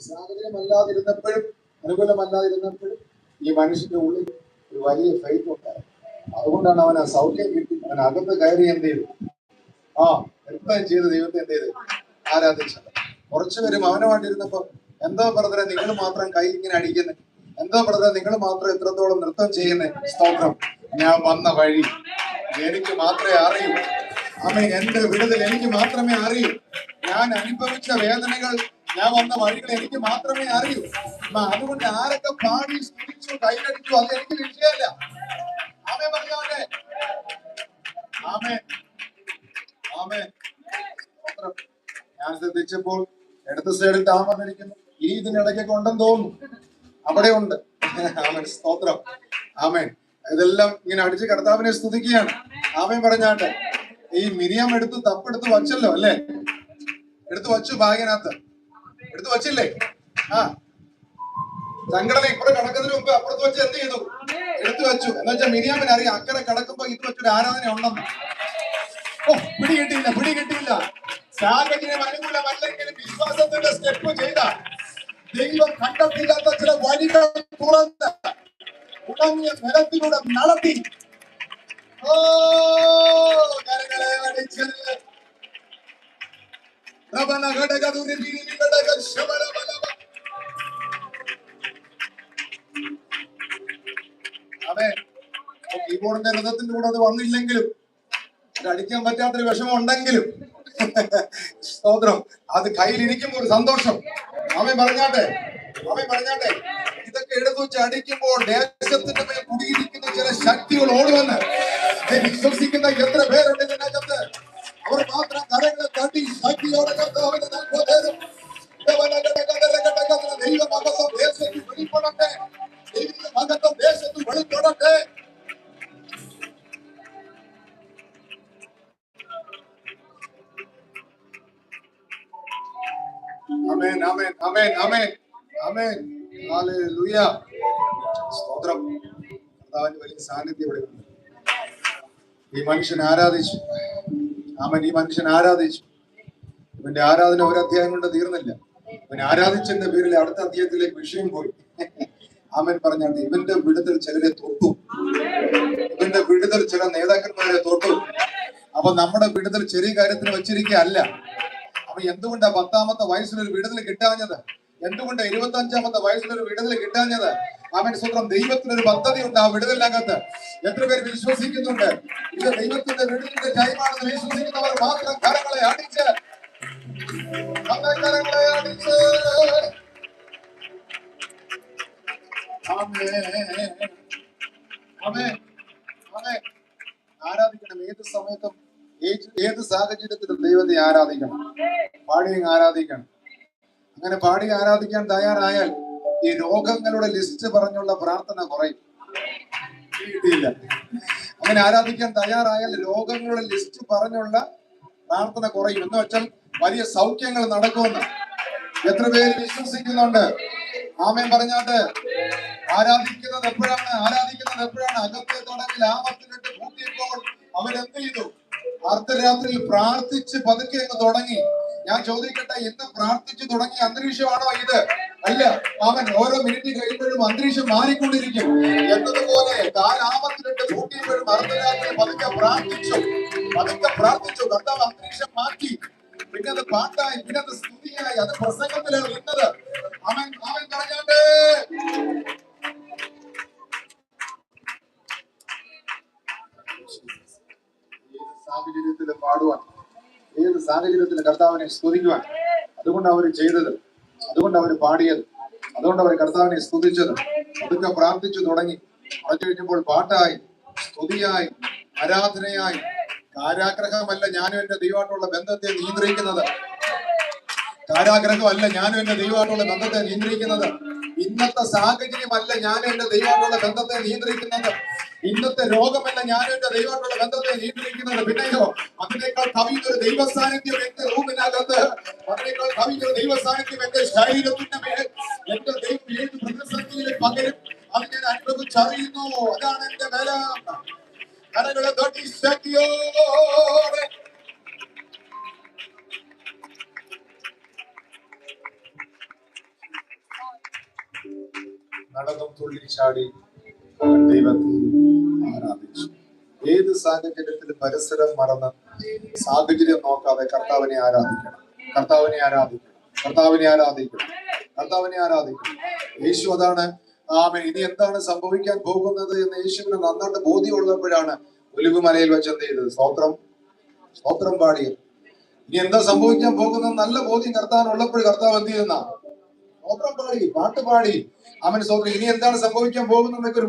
സാഹചര്യമല്ലാതിരുന്നപ്പോഴും അനുകൂലമല്ലാതിരുന്നപ്പോഴും ഈ മനുഷ്യന്റെ ഉള്ളിൽ ഒരു വലിയ ഫെയ്ത്ത് ഉണ്ടായിരുന്നു. അതുകൊണ്ടാണ് അവൻ ആ സൗഖ്യം കിട്ടി. അവൻ അകത്ത് കയറി എന്ത് ചെയ്തു? എന്താ ചെയ്ത്? ദൈവത്തെ എന്ത് ചെയ്ത്? ആരാധിച്ചത്. കുറച്ചുപേരും അവനുമായിട്ടിരുന്നപ്പോ, എന്താ ബ്രദറെ നിങ്ങൾ മാത്രം കൈ ഇങ്ങനെ അടിക്കുന്നത്? എന്താ ബ്രദറെ നിങ്ങൾ മാത്രം ഇത്രത്തോളം നൃത്തം ചെയ്യുന്നത്? സ്തോത്രം. ഞാൻ വന്ന വഴി എനിക്ക് മാത്രമേ അറിയൂ. ആമേൻ. എന്റെ വിടുതൽ എനിക്ക് മാത്രമേ അറിയൂ. ഞാൻ അനുഭവിച്ച വേദനകൾ, ഞാൻ വന്ന വഴികൾ എനിക്ക് മാത്രമേ അറിയൂ. അതുകൊണ്ട് ആരൊക്കെ പാടി സ്തുതിച്ചു കൈയടിച്ചു അത് എനിക്ക് വിഷയമല്ല. ആമേൻ പറഞ്ഞോട്ടെ. ആമേൻ ആമേൻ. ഞാൻ ശ്രദ്ധിച്ചപ്പോൾ ഇടത് സൈഡിൽ താമസിക്കുന്നു. ഈ ഇതിനിടയ്ക്കൊക്കെ ഉണ്ടെന്ന് തോന്നുന്നു. അവിടെ ഉണ്ട്. ആമേൻ. സ്തോത്രം. ആമേൻ. ഇതെല്ലാം ഇങ്ങനെ അടിച്ച് കർത്താവിനെ സ്തുതിക്കുകയാണ്. ആമേൻ പറഞ്ഞാട്ടെ. ഈ മിരിയാം തപ്പെടുത്ത് വച്ചല്ലോ അല്ലേ? എടുത്തു വച്ചു. ബാഗിനകത്ത് എടുത്തു വച്ചില്ലേ? സംഘടന ഇപ്പുറം കടക്കുന്നതിന് മുമ്പ് അപ്പുറത്ത് വെച്ച് എന്ത് ചെയ്തു? എടുത്തു വെച്ചു. എന്ന് വെച്ചാൽ മിരിയാമിന് അറിയാം അക്കരെ കടക്കുമ്പോ ഇത് വെച്ചൊരു ആരാധന ഉണ്ടെന്ന്. പിടി കിട്ടിയില്ല. സാഹചര്യം അനുകൂലമല്ലെങ്കിലും വിശ്വാസത്തിന്റെ സ്റ്റെപ്പ് ചെയ്ത ദൈവം കണ്ടെത്തില്ലാത്ത ചില വഴികൾ തുറന്ന് ഉണങ്ങിയ നിലത്തിലൂടെ നടത്തി. ഓ കരങ്ങളെ അടിച്ച് അതെ. കീബോർഡിന്റെ രഥത്തിന്റെ കൂടെ അത് വന്നില്ലെങ്കിലും, അത് അടിക്കാൻ പറ്റാത്തൊരു വിഷമം ഉണ്ടെങ്കിലും സ്തോത്രം, അത് കയ്യിലിരിക്കുമ്പോ ഒരു സന്തോഷം. അവൻ പറഞ്ഞാട്ടെ, അവൻ പറഞ്ഞാട്ടെ, ഇതൊക്കെ എടുത്തു വെച്ച് അടിക്കുമ്പോൾ ദേശത്തിന്റെ മേൽ കുടിയിരിക്കുന്ന ചില ശക്തികൾ ഓടുമെന്ന് വിശ്വസിക്കുന്ന എത്ര പേരുണ്ട് ഇതിനകത്ത്? അവർ മാത്രം കരങ്ങളെ തട്ടി ശക്തിയോടെ കർത്താവിനെ നൽകുന്നേരം ദൈവമഹത്വം ദേശത്ത് വെളിപ്പെടട്ടെ, ദൈവമഹത്വം ദേശത്ത് വെളിപ്പെടട്ടെ. ആമേൻ, ആമേൻ, ആമേൻ, ആമേൻ, ആമേൻ. ഹല്ലേലൂയ. സ്തോത്രം. കർത്താവിന്റെ വലിയ സാന്നിധ്യം ഇവിടെ ഉണ്ട്. ഈ മനുഷ്യൻ ആരാധിച്ചു. ആമേൻ. ഈ മനുഷ്യൻ ആരാധിച്ചു. ഇവന്റെ ആരാധന ഒരു അധ്യായം കൊണ്ട് തീർന്നില്ല. ഇവൻ ആരാധിച്ചതിന്റെ പേരിൽ അടുത്ത അധ്യായത്തിലേക്ക് വിഷയം പോയി. ആമേൻ പറഞ്ഞാൽ ഇവന്റെ വിടുതൽ ചിലരെ തൊട്ടു. ഇവന്റെ വിടുതൽ ചില നേതാക്കന്മാരെ തൊട്ടു. അപ്പൊ നമ്മുടെ വിടുതൽ ചെറിയ കാര്യത്തിന് വെച്ചിരിക്കുകയല്ല. അപ്പൊ എന്തുകൊണ്ടാ 10ാമത്തെ വയസ്സിലൊരു വിടുതൽ കിട്ടാഞ്ഞത്? എന്തുകൊണ്ട് 25ാമത്തെ വയസ്സിലൊരു വിടുതൽ കിട്ടാഞ്ഞത്? അവൻ സ്വന്തം ദൈവത്തിനൊരു പദ്ധതി ഉണ്ട് ആ വിടുതലിനകത്ത്. എത്ര പേര് വിശ്വസിക്കുന്നുണ്ട്? ഇത് ദൈവത്തിന്റെ വിടുതലിന്റെ ടൈമാണെന്ന് വിശ്വസിക്കുന്നവർ മാത്രം കരങ്ങളെ അടിച്ച്, കരങ്ങളെ അടിച്ച് ആരാധിക്കണം. ഏത് സമയത്തും ഏത് സാഹചര്യത്തിലും ദൈവത്തെ ആരാധിക്കണം. പാടിയും ആരാധിക്കണം. അങ്ങനെ പാടി ആരാധിക്കാൻ തയ്യാറായാൽ ഈ രോഗങ്ങളുടെ ലിസ്റ്റ് പറഞ്ഞുള്ള പ്രാർത്ഥന കുറയും. കിട്ടിയില്ല. അങ്ങനെ ആരാധിക്കാൻ തയ്യാറായാൽ രോഗങ്ങളുടെ ലിസ്റ്റ് പറഞ്ഞുള്ള പ്രാർത്ഥന കുറയും. എന്ന് വെച്ചാൽ വലിയ സൗഖ്യങ്ങൾ നടക്കുമെന്ന് എത്ര പേര് വിശ്വസിക്കുന്നുണ്ട്? ആമേൻ പറഞ്ഞാട്ട്. ആരാധിക്കുന്നത് എപ്പോഴാണ്? അകത്തെ തുടങ്ങിൽ ആമത്തിലിട്ട് കൂട്ടിയപ്പോൾ അവരെന്ത് ചെയ്തു? അർദ്ധരാത്രിയിൽ പ്രാർത്ഥിച്ച് പതുക്കെ അങ്ങ് തുടങ്ങി. ഞാൻ ചോദിക്കട്ടെ, ഇന്ന് പ്രാർത്ഥിച്ചു തുടങ്ങിയ അന്തരീക്ഷമാണോ ഇത്? അല്ല. അവൻ ഓരോ മിനിറ്റ് കഴിയുമ്പോഴും അന്തരീക്ഷം മാറിക്കൊണ്ടിരിക്കും. എന്നതുപോലെ കാലാമത്തിലിട്ട് കൂട്ടിയപ്പോഴും അർദ്ധരാത്രി പതുക്കെ പ്രാർത്ഥിച്ചു. കർത്താവ് അന്തരീക്ഷം മാറ്റി. പിന്നെ അത് പാട്ടായി, പിന്നെ അത് സ്തുതിയായി, അത് പ്രസംഗത്തിലാണ് നിന്നത്. അവൻ പറഞ്ഞാണ്ട് സാഹചര്യത്തിലും പാടുവാൻ, ഏത് സാഹചര്യത്തിലും കർത്താവിനെ സ്തുതിക്കുവാൻ. അതുകൊണ്ട് അവർ ചെയ്തത്, അതുകൊണ്ട് അവർ പാടിയത്, അതുകൊണ്ട് അവർ കർത്താവിനെ സ്തുതിച്ചത്. അതൊക്കെ പ്രാർത്ഥിച്ചു തുടങ്ങി. അത് കഴിഞ്ഞപ്പോൾ പാട്ടായി, സ്തുതിയായി, ആരാധനയായി. കാരാഗ്രഹമല്ല ഞാനും എന്റെ ദൈവമായിട്ടുള്ള ബന്ധത്തെ നിയന്ത്രിക്കുന്നത്. ഇന്നത്തെ സാഹചര്യമല്ല ഞാനും എന്റെ ദൈവമായിട്ടുള്ള ബന്ധത്തെ നിയന്ത്രിക്കുന്നത്. ഇന്നത്തെ രോഗമല്ല ഞാനും എന്റെ ദൈവമായിട്ടുള്ള ബന്ധത്തെ നിയന്ത്രിക്കുന്നത്. പിന്നെയോ അതിനേക്കാൾ കവിഞ്ഞൊരു ദൈവ സാന്നിധ്യം എന്റെ റൂമിനകത്ത്, അതിനേക്കാൾ കവിഞ്ഞൊരു ദൈവ സാന്നിധ്യം എന്റെ ശരീരത്തിന്റെ മേൽ, എന്റെ ദൈവം ഏത് പ്രതിസന്ധിയിൽ പകരും അത് ഞാൻ അനുഭവിച്ചറിയുന്നു. അതാണ് എന്റെ ബല. കരകളെ തൊട്ടി ശക്തിയോടെ നടന്നും തുള്ളി ചാടി ദൈവത്തെ ആരാധിച്ചു. ഏത് സാഹചര്യത്തിലും പരിസരം മറന്ന്, സാഹചര്യം നോക്കാതെ കർത്താവിനെ ആരാധിക്കണം. യേശു അതാണ്. ആമേൻ. ഇനി എന്താണ് സംഭവിക്കാൻ പോകുന്നത് എന്ന് യേശുവിന് നന്നായിട്ട് ബോധ്യമുള്ളപ്പോഴാണ് ഒലിവുമലയിൽ വെച്ച് എന്ത് ചെയ്തത്? സ്തോത്രം പാടിയത്. ഇനി എന്താ സംഭവിക്കാൻ പോകുന്നത് നല്ല ബോധ്യം കർത്താവിനുള്ളപ്പോൾ കർത്താവ് എന്ത് ചെയ്യുന്ന? സ്തോത്രം പാടി, പാട്ട് പാടി. അവൻ സ്തോത്രം. ഇനി എന്താണ് സംഭവിക്കാൻ പോകുന്നതൊക്കെ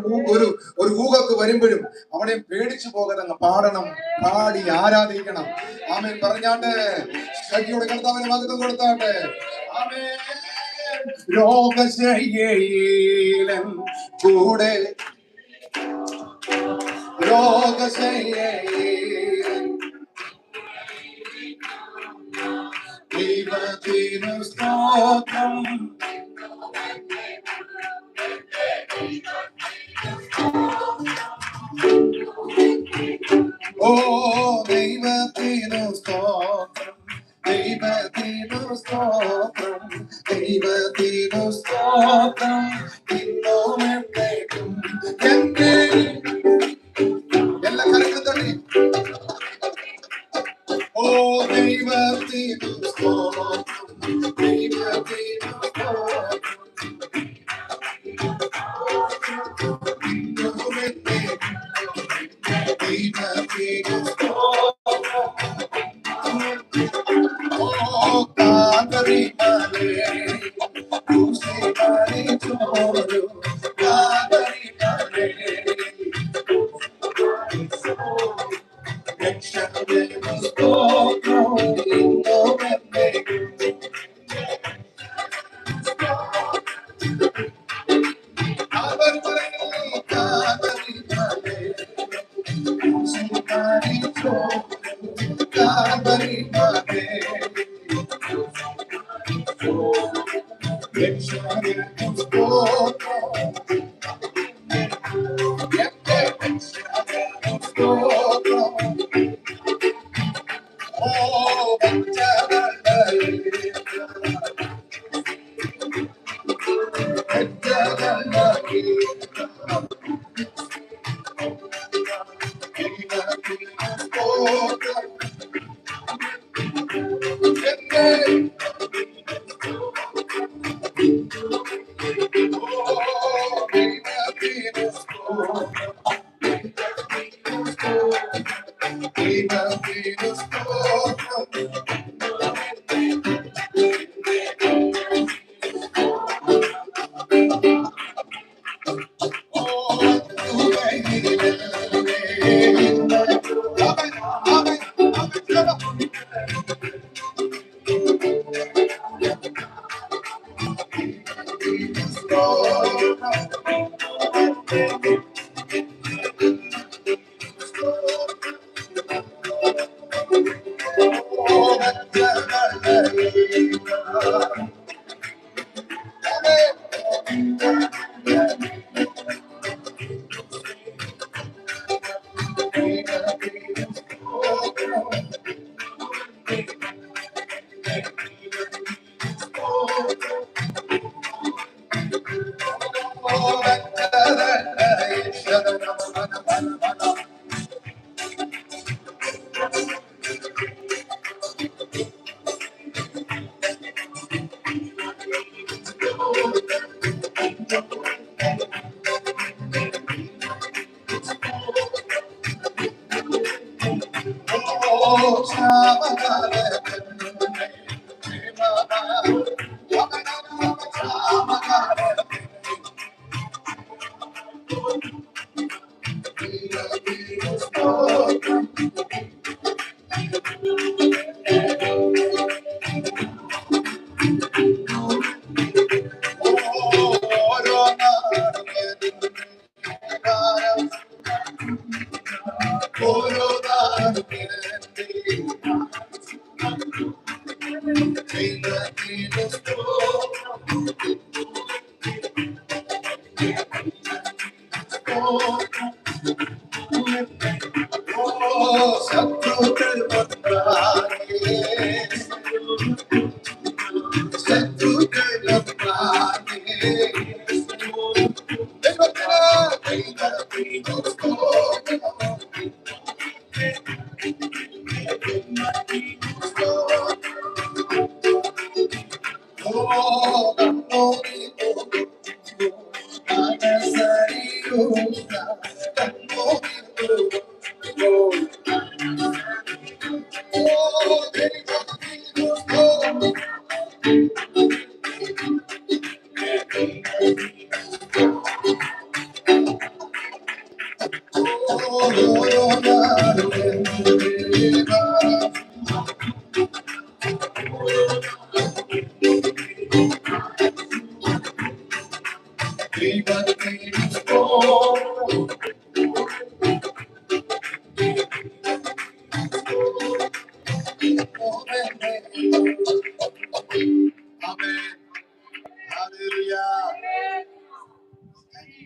ഒരു ഊഹക്ക് വരുമ്പോഴും അവിടെ പേടിച്ചു പോകാതെ പാടണം, പാടി ആരാധിക്കണം. ആമേൻ പറഞ്ഞാട്ടെ. ശക്തിയോടെ കർത്താവിന് മഹത്വം കൊടുത്താട്ടെ. ആമേൻ. രോഗശയ്യയിലൻ കൂടെ, ദൈവത്തിനു സ്തോത്രം. ഓ ദൈവത്തിനു സ്തോത്രം, ദൈവത്തിനു സ്തോത്രം, ഇന്നും എപ്പോഴും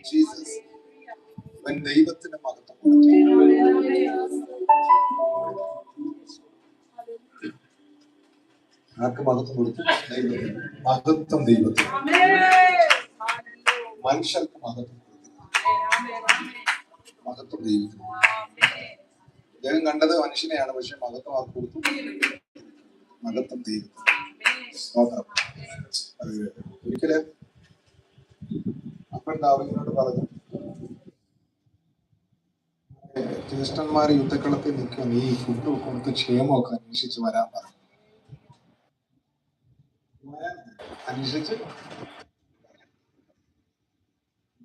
ജീസസ് ദൈവത്തിന്റെ മഹത്വം. ആർക്ക് മഹത്വം കൊടുത്തു? ദൈവത്തിന്. മഹത്വം ദൈവത്തിന്. മനുഷ്യർക്ക് മഹത്വം കൊടുത്തു. മഹത്വം ദൈവത്തിന്. അദ്ദേഹം കണ്ടത് മനുഷ്യനെയാണ്, പക്ഷെ മഹത്വം ആർക്ക് കൊടുത്തു? മഹത്വം ദൈവത്തിന്. ഒരിക്കല് അപ്പൻ ദാവീദിനോട് പറഞ്ഞു, ജ്യേഷ്ഠന്മാർ യുദ്ധക്കളത്തിൽ നിൽക്കുക, നീ ഫുഡ് കൊടുത്ത് ക്ഷേമമൊക്കെ അന്വേഷിച്ച് വരാൻ പറഞ്ഞു. അന്വേഷിച്ച്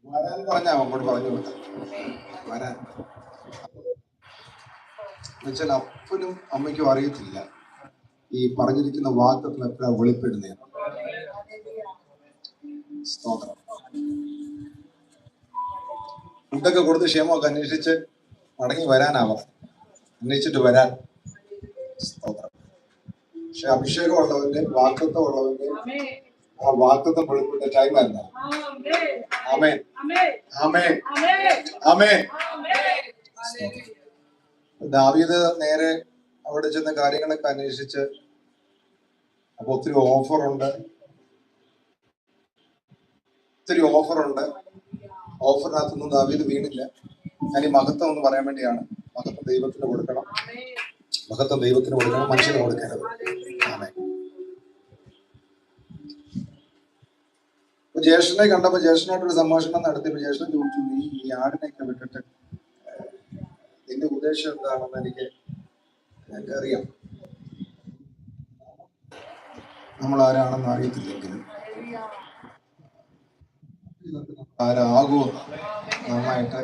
വരാൻ പറഞ്ഞ അവനോട് പറഞ്ഞു കൊടുത്ത വരാൻ എന്നുവെച്ചാൽ അപ്പനും അമ്മയ്ക്കും അറിയത്തില്ല ഈ പറഞ്ഞിരിക്കുന്ന വാക്തത്വം എപ്പോഴാണ് വെളിപ്പെടുന്നത്. സ്തോത്രം. ഫുഡൊക്കെ കൊടുത്ത് ക്ഷേമമൊക്കെ അന്വേഷിച്ച് മടങ്ങി വരാനാവാം. അന്വേഷിച്ചിട്ട് വരാൻ. സ്തോത്രം. പക്ഷെ അഭിഷേകമുള്ളവന്റെ വാക്തത്വമുള്ളവന്റെ ആ വാക്തത്വം വെളിപ്പെട്ട ടൈം എന്താ? ആമേൻ, ആമേൻ, ആമേൻ. ദാവീദ് നേരെ അവിടെ ചെന്ന കാര്യങ്ങളൊക്കെ അന്വേഷിച്ച്, അപ്പൊ ഒത്തിരി ഓഫറുണ്ട്. ഓഫറിനകത്തൊന്നും ദാവീദ് വീണില്ല. ഞാൻ ഈ മഹത്വം എന്ന് പറയാൻ വേണ്ടിയാണ്. മഹത്വം ദൈവത്തിന് കൊടുക്കണം, മഹത്വം ദൈവത്തിന് കൊടുക്കണം, മനുഷ്യന് കൊടുക്കരുത്. ആമേൻ. ജ്യേഷ്ഠനെ കണ്ടപ്പോ ജ്യേഷ്ഠനായിട്ടൊരു സംഭാഷണം നടത്തിയപ്പോ ജ്യേഷ്ഠൻ ചോദിച്ചു, നീ ഈ ആടിനെയൊക്കെ വിട്ടിട്ട് നിന്റെ ഉദ്ദേശം എന്താണെന്ന് എനിക്കറിയാം. നമ്മൾ ആരാണെന്ന് അറിയത്തില്ലെങ്കിലും ആരാകുമെന്ന് നന്നായിട്ട്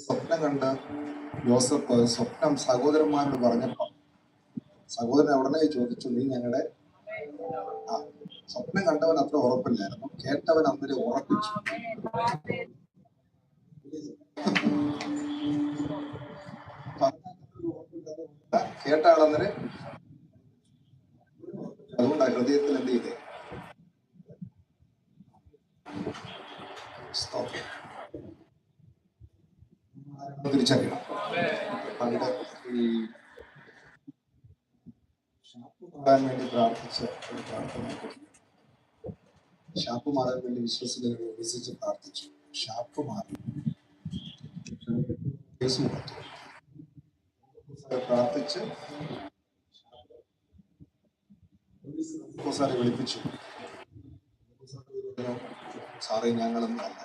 സ്വപ്നം കണ്ട് ജോസഫ് സ്വപ്നം സഹോദരന്മാരോട് പറഞ്ഞപ്പോ സഹോദരൻ ഉടനെ ചോദിച്ചു, നീ ഞങ്ങളുടെ സ്വപ്നം കണ്ടവൻ അത്ര ഉറപ്പില്ലായിരുന്നു, കേട്ടവൻ അന്നേരം ഉറപ്പിച്ചു. കേട്ട ആളന്നേരം അതുകൊണ്ടാണ് ഹൃദയത്തിൽ എന്ത് ചെയ്തേ? തിരിച്ചറിയണം. പണ്ട് ഈ ഷാപ്പ് മാറാൻ വേണ്ടി പ്രാർത്ഥിച്ച ഒരു പ്രാർത്ഥന, ഷാപ്പ് മാറാൻ വേണ്ടി വിശ്വസിച്ച് പ്രാർത്ഥിച്ചു. ഷാപ്പ് മാറി പ്രാർത്ഥിച്ച് സാറെ വിളിപ്പിച്ചു. സാറേ ഞങ്ങളൊന്നും അല്ല.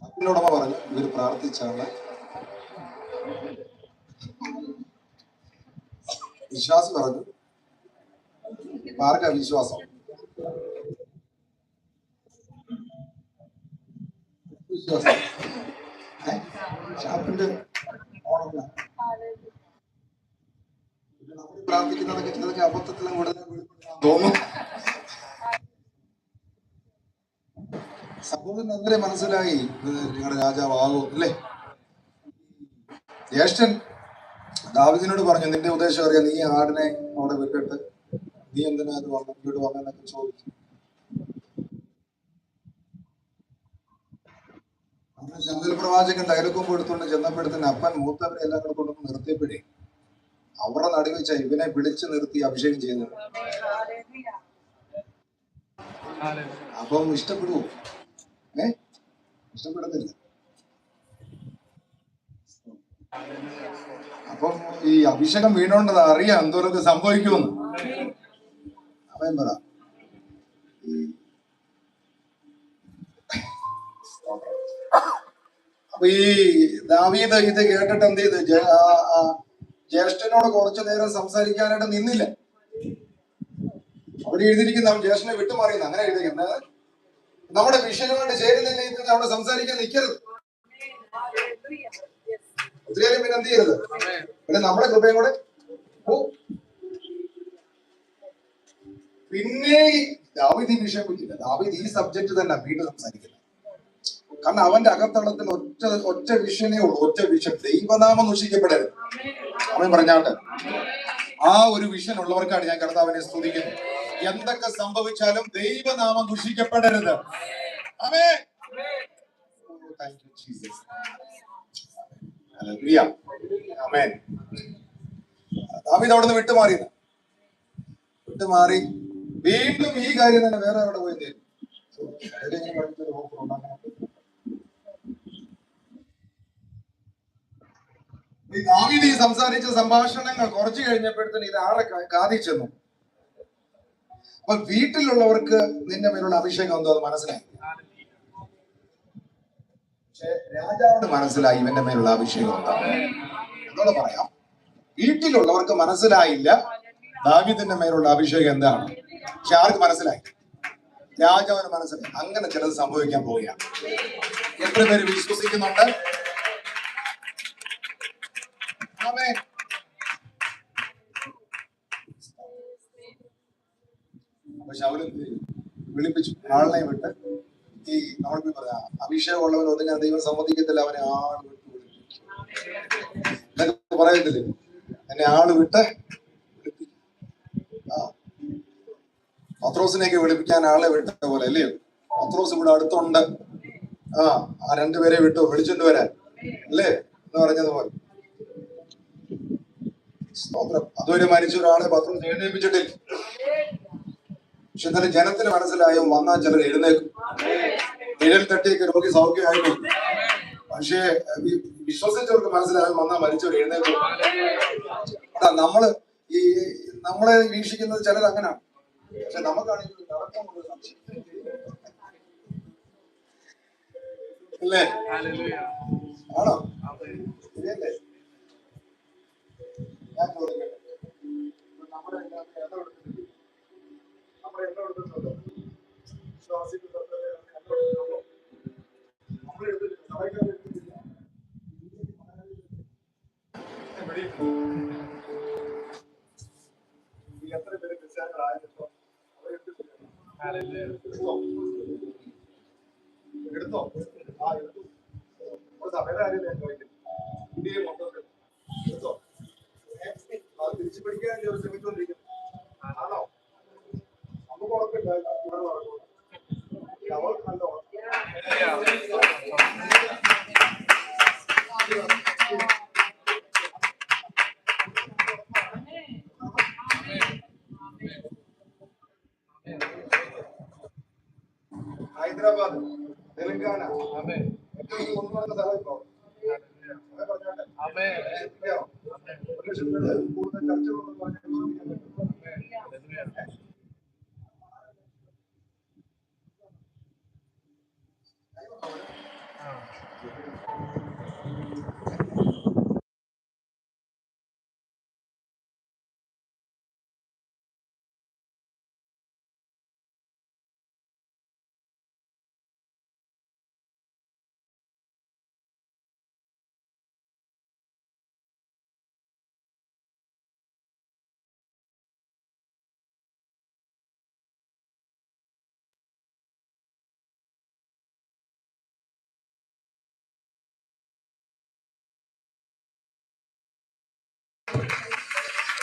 ഷാപ്പിനോടമ പറഞ്ഞു, ഇവർ പ്രാർത്ഥിച്ചാണ്. വിശ്വാസി പറഞ്ഞു, ആർക്കാ വിശ്വാസം? ഷാപ്പിന്റെ പ്രാർത്ഥിക്കുന്നതൊക്കെ ചിലതൊക്കെ അബദ്ധത്തിലും കൂടുതൽ തോന്നും. സഹോദരൻ അന്നേരെ മനസ്സിലായി നിങ്ങളുടെ രാജാവാകും അല്ലേ. ജ്യേഷ്ഠൻ ദാവീദിനോട് പറഞ്ഞു, നിന്റെ ഉദ്ദേശം അറിയാം, നീ ആടിനെ അവിടെ വിട്ടിട്ട് നീ എന്തിനാ അത് വന്നു ഇങ്ങോട്ട് വന്നെന്നൊക്കെ ചോദിച്ചു. അന്ന് ശമൂവേൽ പ്രവാചകൻ തകരക്കൊമ്പ് എടുത്തുകൊണ്ട് ചെന്നപ്പെടുത്തിന് അപ്പൻ മൂത്തവരെ എല്ലാം കൂടെ കൊണ്ടൊന്ന് നിർത്തിയപ്പോഴേ അവരുടെ നടുവെച്ച ഇവനെ പിടിച്ചു നിർത്തി അഭിഷേകം ചെയ്യുന്നത്. അപ്പം ഇഷ്ടപ്പെടുവോ? ഇഷ്ടപ്പെടുന്നില്ല. അപ്പം ഈ അഭിഷേകം വീണോണ്ടത് അറിയാം എന്തോരൊക്കെ സംഭവിക്കുമെന്ന്. അവൻ പറ, അപ്പൊ ഈ ദാവീദ് ഇത് കേട്ടിട്ട് എന്ത് ചെയ്ത്, ജ്യേഷ്ഠനോട് കുറച്ചു നേരം സംസാരിക്കാനായിട്ട് നിന്നില്ല. അവിടെ എഴുതിയിരിക്കുന്ന ജ്യേഷ്ഠനെ വിട്ടുമാറിയെന്ന്, അങ്ങനെ എഴുതിയിരിക്കുന്നത്. നമ്മുടെ വിഷയമായിട്ട് ചേരുന്നില്ല, അവിടെ സംസാരിക്കാൻ നിൽക്കരുത്. ഒത്തിരിയാലും പിന്നെ എന്ത് ചെയ്യരുത്, പിന്നെ നമ്മുടെ കൃപയും കൂടെ പിന്നെ ദാവീദ് ഈ വിഷയം പറ്റില്ല. ദാവീദ് ഈ സബ്ജക്ട് തന്നെ വീണ്ടും സംസാരിക്കുന്നത്. കാരണം അവന്റെ അകത്തളത്തിൽ ഒറ്റ വിഷയനേ ഉള്ളൂ, ഒറ്റ വിഷയം, ദൈവനാമം ദൂഷിക്കപ്പെടരുത്. അവൻ പറഞ്ഞാട്ട് ആ ഒരു വിഷൻ ഉള്ളവർക്കാണ് ഞാൻ കർത്താവിനെ സ്തുതിക്കുന്നത്. എന്തൊക്കെ സംഭവിച്ചാലും ദൈവനാമം ദൂഷിക്കപ്പെടരുത്. ആമേൻ. Thank you Jesus. ഹല്ലേലൂയ. ആമേൻ. ദാവീദ് അവിടുന്ന് വിട്ടുമാറി വീണ്ടും ഈ കാര്യം തന്നെ വേറെ അവിടെ പോയി തരും. ദാവീദ് ഈ സംസാരിച്ച സംഭാഷണങ്ങൾ കുറച്ചു കഴിഞ്ഞപ്പോഴത്തേന് ഇത് ആരെ കാതി ചെന്നു. അപ്പൊ വീട്ടിലുള്ളവർക്ക് നിന്റെ മേലുള്ള അഭിഷേകം എന്തോ അത് മനസ്സിലായി. പക്ഷെ രാജാവിന് മനസ്സിലായി ഇവന്റെ മേലുള്ള അഭിഷേകം എന്താ. എന്നോട് പറയാം, വീട്ടിലുള്ളവർക്ക് മനസ്സിലായില്ല ദാവീദിന്റെ മേലുള്ള അഭിഷേകം എന്താണ്. പക്ഷെ ആർക്ക് മനസ്സിലായി? രാജാവിന് മനസ്സിലായി. അങ്ങനെ ചിലത് സംഭവിക്കാൻ പോവുകയാണ്. എത്ര പേര് വിശ്വസിക്കുന്നുണ്ട്? അപ്പൊ ശൗൽ വിളിപ്പിച്ചു, ആളിനെ വിട്ട് ഈ നമ്മളിപ്പോ പറയാം അഭിഷേകം ഉള്ളവൻ ഒതുങ്ങാൻ ദൈവം സമ്മതിക്കത്തില്ല, അവനെ ആള് വിട്ട് വിളിപ്പിക്കും എന്നൊക്കെ പറയത്തില്ലേ. എന്നെ ആള് വിട്ട് വിളിപ്പിക്കും. ആ പത്രോസിനെയൊക്കെ വിളിപ്പിക്കാൻ ആളെ വിട്ട പോലെ അല്ലയോ. പത്രോസ് ഇവിടെ അടുത്തുണ്ട്, ആ രണ്ടുപേരെ വിട്ടു വിളിച്ചോണ്ട് വരാൻ അല്ലേ എന്ന് പറഞ്ഞതുപോലെ. സ്തോത്രം. അതുവരെ മരിച്ച ഒരാളെ പത്രോസ് എഴുന്നേൽപ്പിച്ചിട്ടില്ല. പക്ഷെ എന്നാലും ജനത്തിന് മനസ്സിലായോ, വന്നാൽ ചിലർ എഴുന്നേക്കും. നിഴൽ തട്ടിയൊക്കെ രോഗി സൗഖ്യമായിരുന്നു. പക്ഷേ വിശ്വസിച്ചവർക്ക് മനസ്സിലായോ, വന്നാൽ മരിച്ചവർ എഴുന്നേക്കും. നമ്മള് ഈ നമ്മളെ വീക്ഷിക്കുന്നത് ചിലത് അങ്ങനെയാണ്. പക്ഷെ നമുക്കാണെങ്കിൽ നടക്കാനുള്ള സംശയം അല്ലേ? ആണോ? ശരിയല്ലേ? ഞാൻ ചോദിക്കട്ടെ, നമ്മുടെ എല്ലാം എടുത്തിട്ടുണ്ടോ? വിശ്വാസികൾ നമ്മൾ എടുത്തിട്ടില്ല. എത്ര പേര് ക്രിസ്ത്യാനികളായിരുന്നോ എടുത്തോ? ആ എടുത്തു. സഭയുടെ കാര്യം ഞാൻ ചോദിക്കുന്നു. ഇന്ത്യയിൽ മൊത്തത്തിൽ എടുത്തോ? തിരിച്ചു പിടിക്കാൻ ശ്രമിച്ചുകൊണ്ടിരിക്കുന്നു. ആണോ? നമുക്ക് ഉറപ്പില്ല ഇവിടെ നടക്കും. അവർക്ക് നല്ല ഉറപ്പ്. ഹൈദരാബാദ്, തെലങ്കാന ഏറ്റവും കൊണ്ടു നടന്ന സ്ഥലം ഇപ്പോ പറഞ്ഞോട്ടെ. 1,00,000 കൂടുതൽ ചർച്ചകളൊന്നും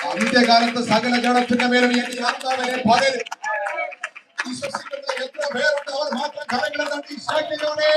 അന്ത്യകാലത്ത് സകല ജഡത്തിന്റെ മേലും എന്റെ ആത്മാവിനെ പകരും. വിശ്വസിക്കുന്ന എത്ര പേരുണ്ട്, അവർ മാത്രം കരങ്ങളെ തട്ടി ശാഖയോടെ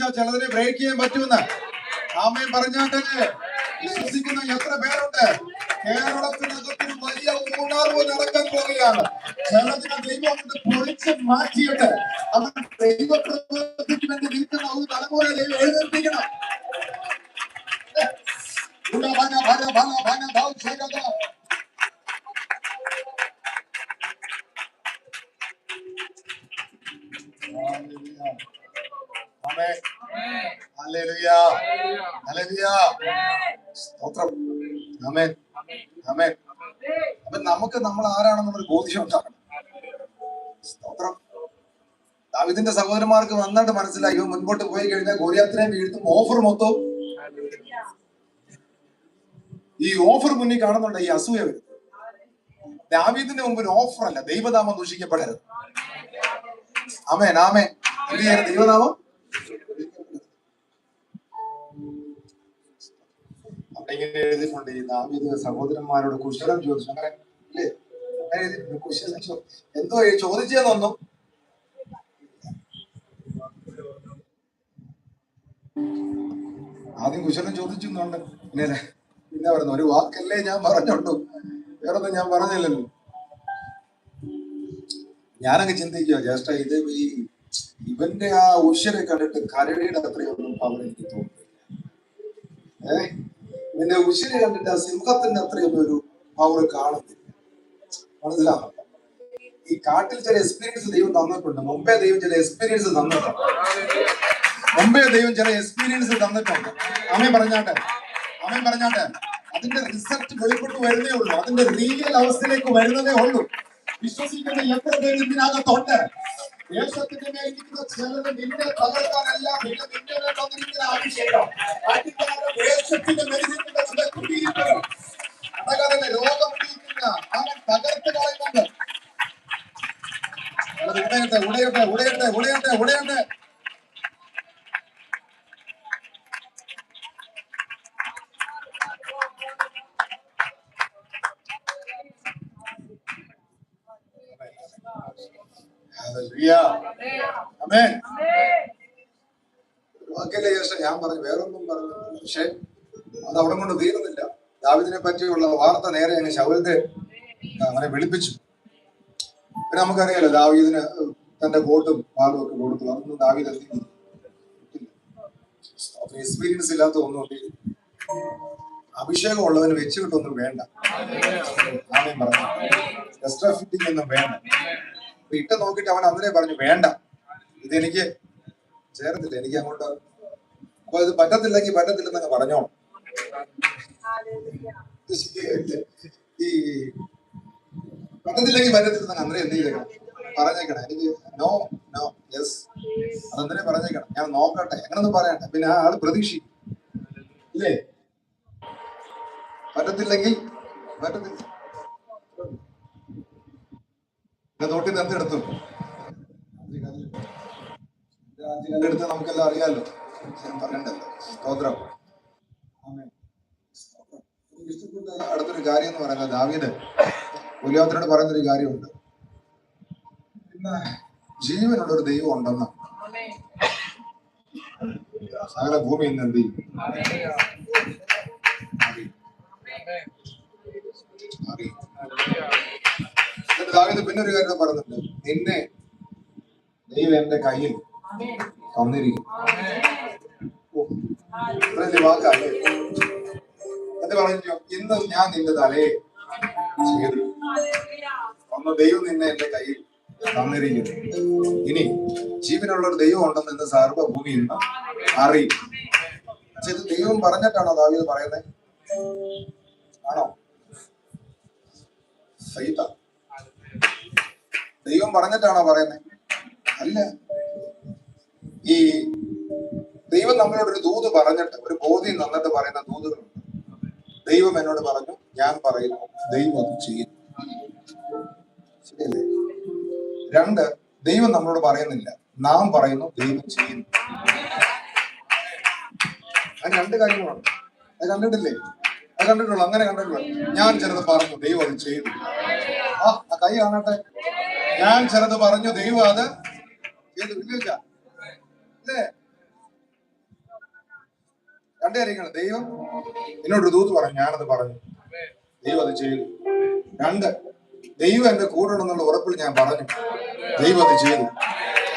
വിശ്വസിച്ചാൽ ചിലതിനെ ബ്രേക്ക് ചെയ്യാൻ പറ്റുമെന്ന് ആമേൻ പറഞ്ഞാട്ടെ. വിശ്വസിക്കുന്ന എത്ര പേരുണ്ട്? കേരളത്തിനകത്ത് വലിയ ഉണർവ് നടക്കാൻ പോവുകയാണ്. ചിലതിനെ ദൈവം കൊണ്ട് പൊളിച്ച് മാറ്റിയിട്ട് അവർ ദൈവപ്രവൃത്തിക്ക് വേണ്ടി നിൽക്കുന്ന ഒരു തലമുറ ദൈവം എഴുന്നേൽപ്പിക്കണം. സ്തോത്രം. ആമേൻ ആമേൻ. അപ്പൊ നമുക്ക് നമ്മൾ ആരാണെന്നൊരു ബോധ്യം ഉണ്ടാക്കണം. സ്തോത്രം. ദാവീദിന്റെ സഹോദരന്മാർക്ക് നന്നായിട്ട് മനസ്സിലായി മുൻപോട്ട് പോയി കഴിഞ്ഞാൽ ഗോലിയാത്തിനെ വീഴ്ത്തും. ഓഫർ മൊത്തം ഈ ഓഫർ മുന്നിൽ കാണുന്നുണ്ട്. ഈ അസൂയ വരും. ദാവീദിന്റെ മുമ്പിൽ ഓഫർ അല്ല, ദൈവനാമം ദൂഷിക്കപ്പെടരുത്. ആമേൻ ആമേൻ. ദൈവനാമം ഇങ്ങനെ എഴുതിയിട്ടുണ്ട്. ഈ ദാവീദ് സഹോദരന്മാരോട് കുശലം ചോദിച്ചു. അങ്ങനെ ഇല്ലേ? കുശലം എന്തോ ചോദിച്ചതെന്നൊന്നും ആദ്യം കുശലം ചോദിച്ചുണ്ട്. പിന്നെ പറഞ്ഞു ഒരു വാക്കല്ലേ ഞാൻ പറഞ്ഞോണ്ടു, വേറൊന്നും ഞാൻ പറഞ്ഞില്ലല്ലോ. ഞാനങ്ങ് ചിന്തിക്കുക ജ്യേഷ്ഠ, ഇത് ഇവന്റെ ആ ഉശരെ കണ്ടിട്ട് കരടിയുടെ അത്രയൊന്നും പവർ എനിക്ക് തോന്നുന്നില്ല. ഇവന്റെ ഉശരെ കണ്ടിട്ട് ആ സിംഹത്തിന്റെ അത്രയൊന്നും ഒരു പവർ കാണുന്നില്ല. മനസ്സിലാകും. ഈ കാട്ടിൽ ചില എക്സ്പീരിയൻസ് ദൈവം തന്നിട്ടുണ്ട്. മുമ്പേ ദൈവം ചില എക്സ്പീരിയൻസ് തന്നിട്ടുണ്ട്. അമ്മയും പറഞ്ഞാട്ടെ, അമ്മയും പറഞ്ഞാട്ടെ. അതിന്റെ റിസൾട്ട് വെളിപ്പെട്ട് വരുന്നേ ഉള്ളൂ. അതിന്റെ റിയൽ അവസ്ഥയിലേക്ക് വരുന്നതേ ഉള്ളൂ. വിശ്വസിക്കുന്ന എത്ര പേര് ഇതിനകത്തുണ്ട്? ദേശത്തിന്റെ മേൽ ഇരിക്കുന്ന ചിലത് നിന്നെ തകർക്കാനല്ല, പിന്നെ നിന്നെ തന്നിരിക്കുന്ന അഭിഷേകം ദേശത്തിന്റെ മേലിരിക്കുന്ന ചില കുടിയിരിപ്പുകൾ അടകാതെ രോഗം പിടിക്കുന്ന അവൻ തകർത്ത് കളയുന്നുണ്ട്. ഉടയട്ടെ ഉടയട്ടെ ഉടയട്ടെ ഉടയട്ടെ ഉടയട്ടെ. വാക്കല്ലേ ശേഷം ഞാൻ പറഞ്ഞു, വേറൊന്നും പറഞ്ഞില്ല. പക്ഷെ അത് അവിടെ കൊണ്ട് തീരുന്നില്ല. ദാവീദിനെ പറ്റിയുള്ള വാർത്ത നേരെ അങ്ങ് ശൗലത്തെ അങ്ങനെ വിളിപ്പിച്ചു. പിന്നെ നമുക്കറിയാലോ ദാവീദിന് തന്റെ കോട്ടും പാലും ഒക്കെ കൊടുത്തു. അതൊന്നും ദാവീദ് എക്സ്പീരിയൻസ് ഇല്ലാത്ത ഒന്നും അഭിഷേകം ഉള്ളവന് വെച്ച് കിട്ടൊന്നും വേണ്ട. ആമേൻ പറഞ്ഞു. എക്സ്ട്രാ ഫിറ്റിംഗ് ഒന്നും വേണ്ട. ഇട്ട് നോക്കിയിട്ട് അവൻ അന്നേ പറഞ്ഞു വേണ്ട, ഇതെനിക്ക് ചേർന്നില്ല, എനിക്ക് അങ്ങോട്ട്. അപ്പൊ ഇത് പറ്റത്തില്ലെങ്കിൽ പറ്റത്തില്ലെന്നൊക്കെ പറഞ്ഞോ. ഈ പറ്റത്തില്ലെങ്കിൽ പറ്റത്തില്ലെന്ന് അന്നേ എന്ത് ചെയ്തേക്കണം? പറഞ്ഞേക്കണം. എനിക്ക് നോ നോ യെസ് അതെന്തേ പറഞ്ഞേക്കണം. ഞാൻ നോക്കട്ടെ അങ്ങനൊന്നും പറയട്ടെ. പിന്നെ ആ ആള് പ്രതീക്ഷിക്കും ഇല്ലേ? പറ്റത്തില്ലെങ്കിൽ പറ്റത്തില്ല. തോട്ടിൽ നിന്ന് എന്തെടുത്തു? എടുത്ത് നമുക്കെല്ലാം അറിയാലോ, പറയണ്ടല്ലോ. സ്തോത്രം. അടുത്തൊരു കാര്യം എന്ന് പറയുന്നത് ദാവീദ് ഗോലിയാത്തിനോട് പറയുന്നൊരു കാര്യമുണ്ട്. പിന്നെ ജീവനുള്ള ഒരു ദൈവം ഉണ്ടെന്ന് സകല ഭൂമി ഇന്ന് എന്ത് ചെയ്യും? ദാവീദ് പിന്നെ ഒരു കാര്യം പറയുന്നുണ്ട്, നിന്നെ ദൈവം എന്റെ കയ്യിൽ തന്നിരിക്കും. വാക്കല്ലേ എന്ന് പറഞ്ഞു. ഇന്ന് ഞാൻ നിന്റെ തലയെ ചെയ്തു ഒന്ന്, ദൈവം നിന്നെ എന്റെ കയ്യിൽ തന്നിരിക്കുന്നു. ഇനി ജീവനുള്ള ഒരു ദൈവം ഉണ്ടെന്ന് ഇന്ന് സർവ്വഭൂമി ഇന്ന് അറിയും. പക്ഷെ ഇത് ദൈവം പറഞ്ഞിട്ടാണോ ദാവീദ് പറയുന്നത്? ആണോ? സൈത ദൈവം പറഞ്ഞിട്ടാണോ പറയുന്നത്? അല്ല. ഈ ദൈവം നമ്മളോടൊരു ദൂത് പറഞ്ഞിട്ട്, ഒരു ബോധ്യം തന്നിട്ട് പറയുന്ന ദൂതുകളുണ്ട്. ദൈവം എന്നോട് പറഞ്ഞു, ഞാൻ പറയുന്നു, ദൈവം അത് ചെയ്യുന്നു. ശരിയല്ലേ? രണ്ട്, ദൈവം നമ്മളോട് പറയുന്നില്ല, നാം പറയുന്നു, ദൈവം ചെയ്യുന്നു. അത് രണ്ട് കാര്യങ്ങളാണ്. അത് കണ്ടിട്ടില്ലേ? അത് കണ്ടിട്ടുള്ളൂ. അങ്ങനെ കണ്ടിട്ടുള്ളൂ. ഞാൻ ചിലത് പറഞ്ഞു, ദൈവം അത് ചെയ്തു. ആ കൈ കാണട്ടെ. ഞാൻ ചിലത് പറഞ്ഞു, ദൈവം അത് ചെയ്തു. ഇല്ലേ? രണ്ടു കാര്യങ്ങൾ. ദൈവം എന്നോട് ദൂത് പറഞ്ഞു, ഞാനത് പറഞ്ഞു, ദൈവം അത് ചെയ്തു. രണ്ട്, ദൈവം എന്റെ കൂടെ ഉണ്ടെന്നുള്ള ഉറപ്പിൽ ഞാൻ പറഞ്ഞു, ദൈവം അത് ചെയ്തു.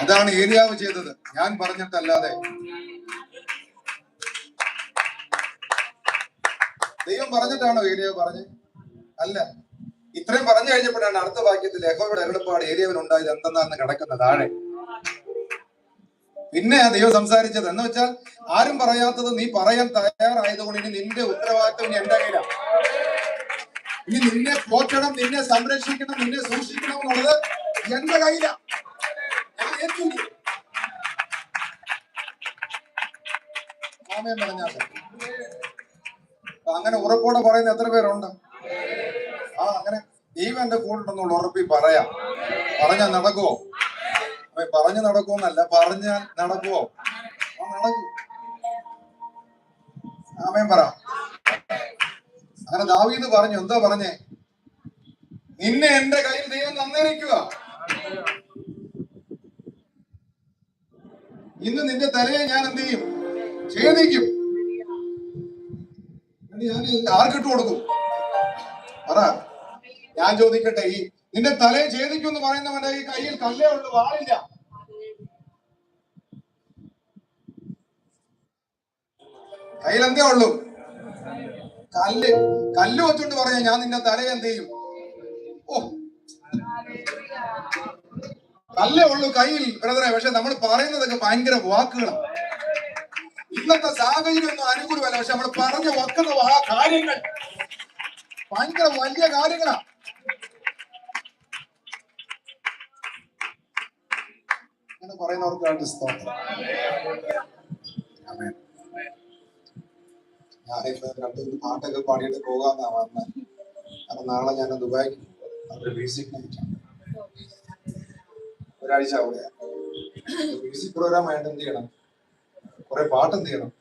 അതാണ് ഏലിയാവ് ചെയ്തത്, ഞാൻ പറഞ്ഞിട്ടല്ലാതെ. ദൈവം പറഞ്ഞിട്ടാണോ ഏലിയാവ് പറഞ്ഞത്? അല്ല. ഇത്രയും പറഞ്ഞു കഴിഞ്ഞപ്പോഴാണ് അടുത്ത വാക്യത്തിൽ യഹോവയുടെ അരുളപ്പാട് ഏലിയാവിന് ഉണ്ടായത് എന്തെന്നാണ് കിടക്കുന്നത് താഴെ. പിന്നെ ദൈവം സംസാരിച്ചത് എന്ന് വെച്ചാൽ ആരും പറയാത്തത് നീ പറയാൻ തയ്യാറായതുകൊണ്ട് ഇനി നിന്റെ ഉത്തരവാദിത്വം ഇനി എന്റെ കയ്യിലാണ്. ഇനി നിന്നെ പോറ്റണം, നിന്നെ സംരക്ഷിക്കണം, നിന്നെ സൂക്ഷിക്കണം എന്നുള്ളത് എന്റെ കയ്യിലാണ്. ഞാൻ ഏറ്റില്ല. ആമേൻ പറഞ്ഞാൽ അങ്ങനെ ഉറപ്പോടെ പറയുന്ന എത്ര പേരുണ്ട്? അങ്ങനെ ദൈവം എന്റെ കൂടെ ഉണ്ടെന്നുള്ള ഉറപ്പി പറയാം. പറഞ്ഞാൽ നടക്കുവോ? പറഞ്ഞു നടക്കുമെന്നല്ല, പറഞ്ഞാൽ നടക്കുവോ? നടക്കും. ആമേൻ പറ. അങ്ങനെ ദാവീദ് പറഞ്ഞു, എന്താ പറഞ്ഞേ? നിന്നെ എന്റെ കയ്യിൽ ദൈവം തന്നിരിക്കുക. ഇന്ന് നിന്റെ തലയെ ഞാൻ എന്ത് ചെയ്യും? ഛേദിക്കും. ഞാൻ ആർക്കിട്ട് കൊടുക്കും? പറ. ഞാൻ ചോദിക്കട്ടെ, ഈ നിന്റെ തലയെ ഛേദിക്കും എന്ന് പറയുന്നവന്റെ ഈ കയ്യിൽ കല്ലേ ഉള്ളു, വാളില്ല. കയ്യിൽ എന്തേ ഉള്ളു? കല്ല്. കല്ല് വെച്ചോണ്ട് പറയാ ഞാൻ നിന്റെ തലയെ എന്ത് ചെയ്യും? ഓ, കല്ലേ ഉള്ളു കയ്യിൽ ബ്രദറെ. പക്ഷെ നമ്മൾ പറയുന്നതൊക്കെ ഭയങ്കര വാക്കുകളാണ്. ഇന്നത്തെ സാഹചര്യം ഒന്നും അനുകൂലമല്ല, പക്ഷെ നമ്മൾ പറഞ്ഞു വെക്കുന്ന ആ കാര്യങ്ങൾ ഭയങ്കര വലിയ കാര്യങ്ങളാണ്. അങ്ങനെ പറയുന്നവർക്കാണ് സ്തോത്രം. ഞാനിപ്പോ രണ്ടു പാട്ടൊക്കെ പാടിയിട്ട് പോകാന്നാ വന്നത്. കാരണം നാളെ ഞാൻ ദുബായിക്ക് അവരുടെ മ്യൂസിക് നൈറ്റാണ്, ഒരാഴ്ച അവിടെയാണ്. മ്യൂസിക് പ്രോഗ്രാം ആയിട്ട് എന്ത് ചെയ്യണം? കുറെ പാട്ട് എന്ത് ചെയ്യണം?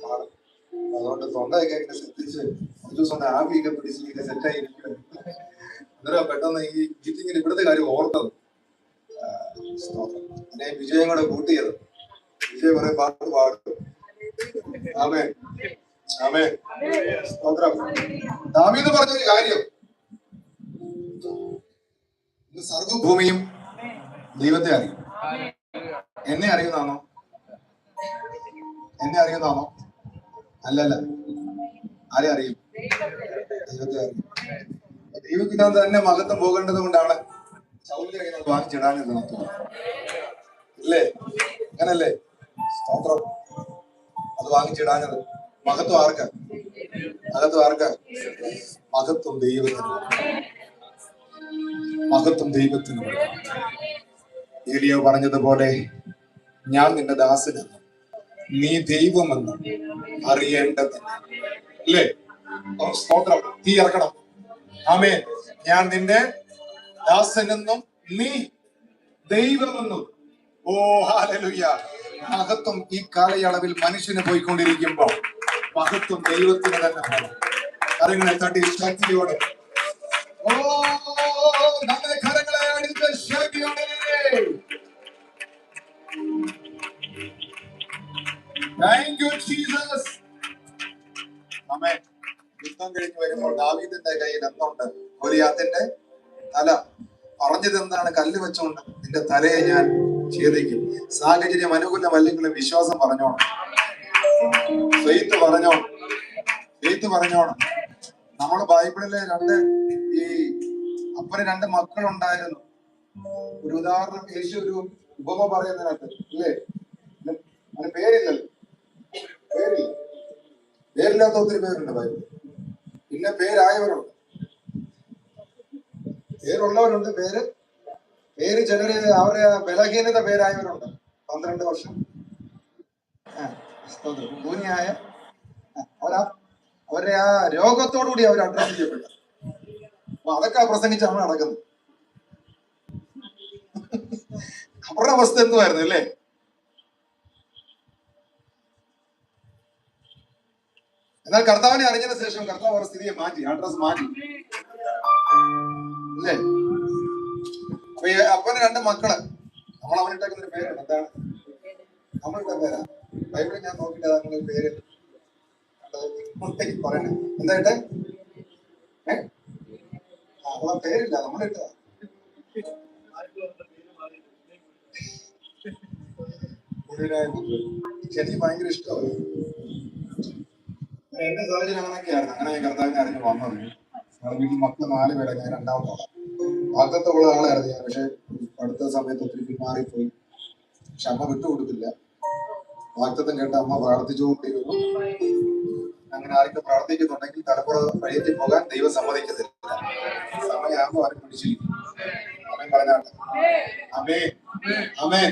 പാടും. അതുകൊണ്ട് തൊണ്ടയൊക്കെ ഇങ്ങനെ ശ്രദ്ധിച്ച് ഒരു ദിവസം ആവിയൊക്കെ പിടിച്ചിങ്ങനെ സെറ്റായിരിക്കും. അന്നേരം പെട്ടെന്ന് ഈ മീറ്റിങ്ങിൽ ഇവിടുത്തെ കാര്യം ഓർത്തത്. പിന്നെ വിജയം കൂടെ കൂട്ടിയത്. വിജയ് കുറെ പാട്ട് പാടും. ആമേൻ ആമേൻ സ്തോത്രം. ദാവീദ് പറഞ്ഞൊരു കാര്യം, സർവ്വഭൂമിയും ദൈവത്തെ അറിയും. എന്നെ അറിയുന്നാണോ? എന്നെ അറിയുന്നാണോ? അല്ലല്ല. ആരെ അറിയും? ദൈവത്തെ അറിയും. ദൈവത്തിനകത്ത് തന്നെ മഹത്വം പോകേണ്ടത് കൊണ്ടാണ് സൗന്ദര്യം വാങ്ങിച്ചിടാനത്. അല്ലേ? അങ്ങനല്ലേ? സ്തോത്രം. അത് വാങ്ങിച്ചിടാനത് മഹത്വം ആർക്കാ? മഹത്വം ആർക്കാ? മഹത്വം ദൈവത്തിന്. മഹത്വം ദൈവത്തിന്. ഏലിയ പറഞ്ഞതുപോലെ ഞാൻ നിന്റെ ദാസനെന്നും നീ ദൈവമെന്നും അറിയേണ്ടതിന്. അല്ലേ? സ്തോത്രം. തീ ഇറക്കണം. ആമേൻ. ഞാൻ നിന്റെ ദാസനെന്നും നീ ദൈവമെന്നും. ഓ ഹല്ലേലൂയ. മഹത്വം ഈ കാലയളവിൽ മനുഷ്യന് പോയിക്കൊണ്ടിരിക്കുമ്പോൾ മഹത്വം ദൈവത്തിന് തന്നെ വേണം. കരങ്ങളെ തട്ടി ശക്തിയോടെ, ഓ നമ്മുടെ കരങ്ങളെ അടിച്ച ശക്തിയോടെ. Thank you Jesus. ആമേൻ. യുദ്ധം കഴിഞ്ഞ് വരുമ്പോൾ ദാവീദിന്റെ കയ്യിൽ എന്തുണ്ട്? ഗോലിയാത്തിന്റെ തല. പറഞ്ഞത് എന്താണ്? കല്ല് വെച്ചുകൊണ്ട് നിന്റെ തലയെ ഞാൻ ഛേദിക്കും. സാഹചര്യം അനുകൂലമല്ലെങ്കിലും വിശ്വാസം പറഞ്ഞോണം, ഫെയ്ത്ത് പറഞ്ഞോണം, ഫെയ്ത്ത് പറഞ്ഞോണം. നമ്മള് ബൈബിളിലെ ഈ അപ്പന് രണ്ട് മക്കളുണ്ടായിരുന്നു. ഒരു ഉദാഹരണം യേശു ഒരു ഉപമ പറയുന്നതിനകത്ത്, അല്ലേ? അതിന് പേരില്ലല്ലോ. പേരില്ലാത്ത ഒത്തിരി പേരുണ്ട് ബൈബിളിൽ. പിന്നെ പേരായവരുണ്ട്, പേരുള്ളവരുണ്ട്, പേര് ചിലര് അവരുടെ ബലഹീനത പേരായവരുണ്ട്. 12 വർഷം ഭൂനിയായ അവരുടെ ആ രോഗത്തോടുകൂടി അവർ അഡ്രസ് ചെയ്യപ്പെട്ടു. അപ്പൊ അതൊക്കെ പ്രസംഗിച്ചാണ് നടക്കുന്നത്. അവരുടെ അവസ്ഥ എന്തുമായിരുന്നു, അല്ലേ? എന്നാൽ കർത്താവിനെ അറിഞ്ഞതിന് ശേഷം കർത്താവ് അവരുടെ സ്ഥിതിയെ മാറ്റി, അഡ്രസ് മാറ്റി, അല്ലേ? അപ്പൊ അപ്പന് 2 മക്കള്. നമ്മൾ അവനിട്ടേക്കുന്ന ഒരു പേരുണ്ട്. എന്താണ് നമ്മളുടെ പേരാ? ബൈബിളിൽ ഞാൻ നോക്കിയിട്ട് അങ്ങനെ പേര് പറയണേ എന്തായിട്ടെ? അവളെ പേരില്ല, നമ്മളിട്ടതാ. എനിക്ക് ഭയങ്കര ഇഷ്ടമാണ്. എന്റെ സാഹചര്യം അങ്ങനെയൊക്കെയായിരുന്നു. അങ്ങനെ ഞാൻ കർത്താവിനെ അറിഞ്ഞ് വന്നത്. ഞങ്ങളുടെ വീട്ടിൽ മക്കള് 4 പേരെ, ഞാൻ രണ്ടാമത്തോളം. ആദ്യത്തെ ഉള്ള ആളായിരുന്നു ഞാൻ. പക്ഷെ അടുത്ത സമയത്ത് ഒത്തിരി പിന്മാറിപ്പോയി. പക്ഷെ അമ്മ വിട്ടുകൊടുത്തില്ല. വാഗ്ദത്തം കേട്ട അമ്മ പ്രാർത്ഥിച്ചുകൊണ്ടിരുന്നു. അങ്ങനെ ആരെങ്കിലും പ്രാർത്ഥിക്കുന്നുണ്ടെങ്കിൽ തലമുറ വഴിയെത്തി പോകാൻ ദൈവം സമ്മതിക്കത്തില്ല. സമയമാകുമ്പോൾ അവരെ പിടിച്ചിരിക്കും. അമ്മ പറഞ്ഞാട്ടെ. അമേ അമേ.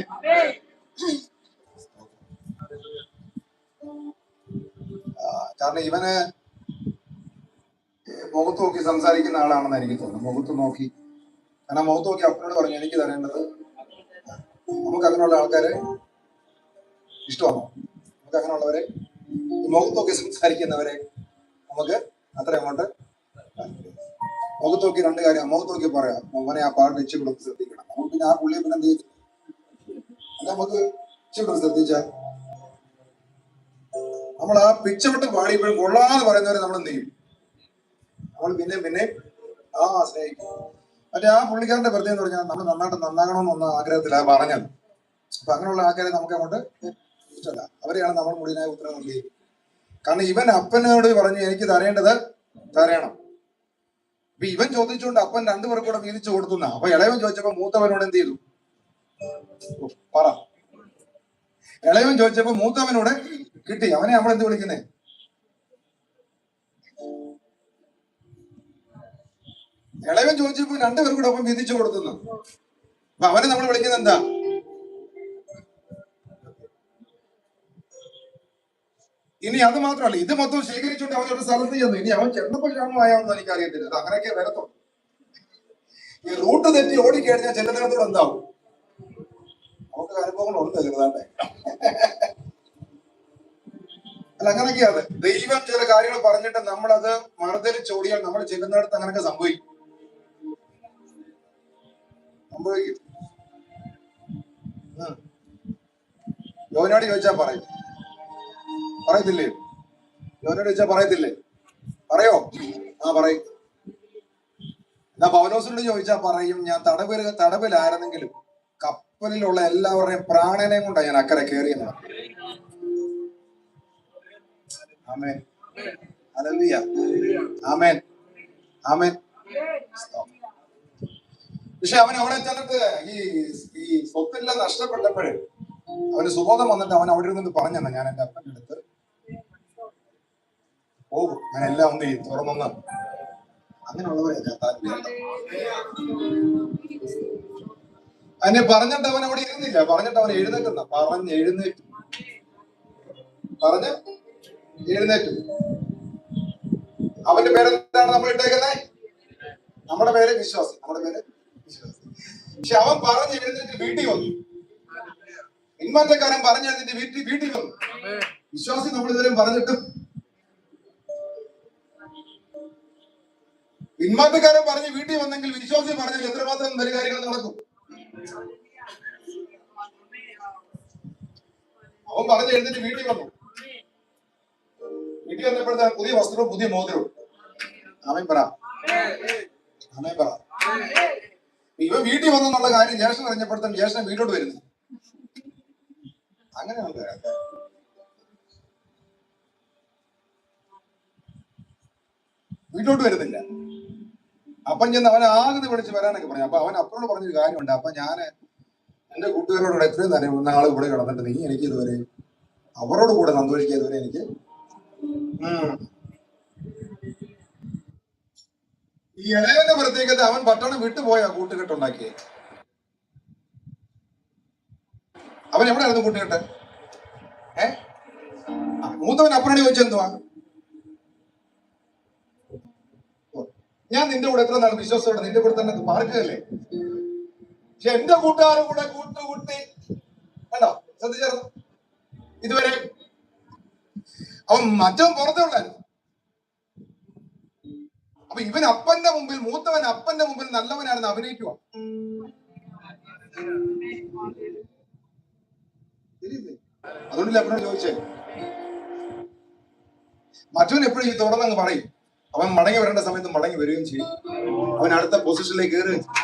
കാരണം ഇവന് മുഖത്ത് നോക്കി സംസാരിക്കുന്ന ആളാണെന്ന് എനിക്ക് തോന്നുന്നു. മുഖത്ത് നോക്കി, കാരണം മുഖത്ത് നോക്കി അപ്പനോട് പറഞ്ഞു എനിക്ക് തരേണ്ടത്. നമുക്ക് അങ്ങനെയുള്ള ആൾക്കാരെ ഇഷ്ടമാണോ? നമുക്ക് അങ്ങനെയുള്ളവരെ, മുഖത്ത് നോക്കി സംസാരിക്കുന്നവരെ നമുക്ക് അത്ര അങ്ങോട്ട്. മുഖത്ത് നോക്കി 2 കാര്യം മുഖത്ത് നോക്കി പറയാം. മോനെ ആ പാട്ട് ഇച്ചിരി കൂടെ ശ്രദ്ധിക്കണം. നമുക്ക് പിന്നെ ആ പുള്ളിയെ പിന്നെ എന്ത് ചെയ്യും? നമുക്ക് ഇച്ചിരി കൂടെ ശ്രദ്ധിച്ചാൽ നമ്മൾ ആ പിച്ചവിട്ട് പാടിയപ്പോഴും കൊള്ളാന്ന് പറയുന്നവരെ നമ്മൾ എന്ത് ചെയ്യും? നമ്മൾ പിന്നെ സ്നേഹിക്കും. മറ്റേ ആ പുള്ളിക്കാരന്റെ പ്രത്യേകം എന്ന് പറഞ്ഞാൽ നമ്മൾ നന്നായിട്ട് നന്നാകണമെന്നൊന്ന ആഗ്രഹത്തിലാണ് പറഞ്ഞത്. അപ്പൊ അങ്ങനെയുള്ള ആൾക്കാരെ നമുക്ക് അങ്ങോട്ട് ഇഷ്ടമല്ല. അവരെയാണ് നമ്മൾ മുഴുവനായ ഉത്തരം നൽകിയത്. കാരണം ഇവൻ അപ്പനോട് പറഞ്ഞു എനിക്ക് തരേണ്ടത് തരണം. അപ്പൊ ഇവൻ ചോദിച്ചുകൊണ്ട് അപ്പൻ 2 പേർക്ക് കൂടെ വീതിച്ചു കൊടുത്തുന്ന. അപ്പൊ ഇളയവൻ ചോദിച്ചപ്പോ മൂത്തവനോട് എന്ത് ചെയ്തു? പറ. ഇളയവൻ ചോദിച്ചപ്പോ മൂത്തവനോട് കിട്ടി. അവനെ നമ്മൾ എന്ത് വിളിക്കുന്നേ? ഇളയവൻ ചോദിച്ചപ്പോ 2 പേർക്ക് കൂടെ ഒപ്പം വീതിച്ചു കൊടുത്തുന്നു. അപ്പൊ അവനെ നമ്മൾ വിളിക്കുന്നത് എന്താ? ഇനി അത് മാത്രമല്ല, ഇത് മൊത്തം ശേഖരിച്ചുകൊണ്ട് അവനൊരു സ്ഥലത്ത് ചെന്നു. ഇനി അവൻ ചെന്നപ്പോൾ ക്ഷാമമായാണെന്ന് എനിക്ക് അറിയത്തില്ല. അത് അങ്ങനെയൊക്കെ വരത്തുള്ളൂ. ഈ റൂട്ട് തെറ്റി ഓടിക്കഴിഞ്ഞാൽ ചെല്ലുന്നിടത്തോട് എന്താവും? നമുക്ക് അനുഭവങ്ങളുണ്ട് ചെറുതാട്ടെ. അല്ല, അങ്ങനെയൊക്കെയാണ്. ദൈവം ചില കാര്യങ്ങൾ പറഞ്ഞിട്ട് നമ്മളത് മറുതലിച്ചോടിയാൽ നമ്മൾ ചെല്ലുന്നിടത്ത് അങ്ങനെയൊക്കെ സംഭവിക്കും. യോനോട് ചോദിച്ചാ പറയത്തില്ലേ? യോനോട് ചോദിച്ചാ പറയത്തില്ലേ? പറയോ? പറയും. എന്നാ പൗലോസിനോട് ചോദിച്ചാ പറയും, ഞാൻ തടവിലായിരുന്നെങ്കിലും കപ്പലിലുള്ള എല്ലാവരുടെയും പ്രാണനെയും കൊണ്ടാണ് ഞാൻ അക്കരെ കയറിയത്. ആമേൻ. ഹല്ലേലൂയ. ആമേൻ. ആമേൻ. പക്ഷെ അവൻ അവിടെ ചെന്നിട്ട് ഈ സ്വത്തെല്ലാം നഷ്ടപ്പെട്ടപ്പോഴേ അവന് സുബോധം വന്നിട്ട് അവൻ അവിടെ ഇരുന്ന് പറഞ്ഞെന്നാ, ഞാൻ എന്റെ അപ്പൻ്റെ അടുത്ത് പോകും, ഞാൻ എല്ലാം ഒന്ന് തുറന്നൊന്ന്. അങ്ങനെയുള്ളവരെ അതിനെ പറഞ്ഞിട്ട് അവൻ അവിടെ ഇരുന്നില്ല. പറഞ്ഞിട്ട് അവൻ എഴുന്നേറ്റുന്ന പറഞ്ഞ് എഴുന്നേറ്റു. അവന്റെ പേരെന്താണ് നമ്മൾ ഇട്ടേക്കുന്നത്? നമ്മുടെ പേര് വിശ്വാസി. പക്ഷെ അവൻ പറഞ്ഞ് എഴുന്നേറ്റ് വീട്ടിൽ വന്നു. പിന്മാറ്റക്കാരൻ പറഞ്ഞെഴുന്നേറ്റ് വീട്ടിൽ വന്നു. വിശ്വാസി നമ്മൾ ഇതുവരെയും പറഞ്ഞിട്ട്, പിന്മാറ്റക്കാരൻ പറഞ്ഞ് വീട്ടിൽ വന്നെങ്കിൽ വിശ്വാസി പറഞ്ഞാൽ എത്രമാത്രം വലിയ കാര്യങ്ങൾ നടക്കും. അവൻ പറഞ്ഞ് എഴുന്നേറ്റ് വീട്ടിൽ വന്നു. വീട്ടിൽ വന്നപ്പോഴത്തെ പുതിയ വസ്ത്രവും പുതിയ മോതിരവും. ആമേൻ പറ. ഇവൻ വീട്ടിൽ വന്നെന്നുള്ള കാര്യം ജ്യേഷ്ഠൻ അറിഞ്ഞപ്പോഴത്തേക്കും ജ്യേഷ്ഠൻ വീട്ടിലോട്ട് വരുന്നു. അങ്ങനെയുണ്ട്. വീട്ടിലോട്ട് വരുന്നില്ല. അപ്പൻ ചെന്ന് അവനെ ആകെ വിളിച്ച് വരാനൊക്കെ പറഞ്ഞു. അപ്പൊ അവൻ അപ്പനോട് പറഞ്ഞൊരു കാര്യമുണ്ട്. അപ്പൊ ഞാൻ എന്റെ കൂട്ടുകാരോട് എത്രയും തന്നെ നാളെ ഇവിടെ കിടന്നിട്ട് നീ എനിക്ക് ഇതുവരെ അവരോട് കൂടെ സന്തോഷിക്കുക ഇതുവരെ എനിക്ക്. ഈ ഇളയവന്റെ പ്രത്യേകത, അവൻ പട്ടണം വിട്ടുപോയ കൂട്ടുകെട്ടുണ്ടാക്കിയേ. അവൻ എവിടെയായിരുന്നു കൂട്ടുകെട്ട്? മൂത്തവൻ അപ്പനോട് ചോദിച്ചെന്തുവാ? ഞാൻ നിന്റെ കൂടെ എത്ര നാൾ വിശ്വാസത്തോടെ നിന്റെ കൂടെ തന്നെ പാർക്കുകയല്ലേ. പക്ഷെ എന്റെ കൂട്ടുകാരും കൂടെ കൂട്ടുകൂട്ടി കണ്ടോ, ശ്രദ്ധിച്ചായിരുന്നു ഇതുവരെ. അവൻ മറ്റവൻ പുറത്തേ ഉള്ളായിരുന്നു. അപ്പൊ ഇവൻ അപ്പന്റെ മുമ്പിൽ, മൂത്തവൻ അപ്പന്റെ മുമ്പിൽ നല്ലവനാണെന്ന് അഭിനയിക്കുക. അതുകൊണ്ടില്ല അപ്പനോട് ചോദിച്ചേ. മറ്റവൻ എപ്പോഴും ഈ തുറന്നങ്ങ് പറയും. അവൻ മടങ്ങി വരേണ്ട സമയത്ത് മടങ്ങി വരികയും ചെയ്യും. അവൻ അടുത്ത പൊസിഷനിലേക്ക് കയറുകയും ചെയ്യും.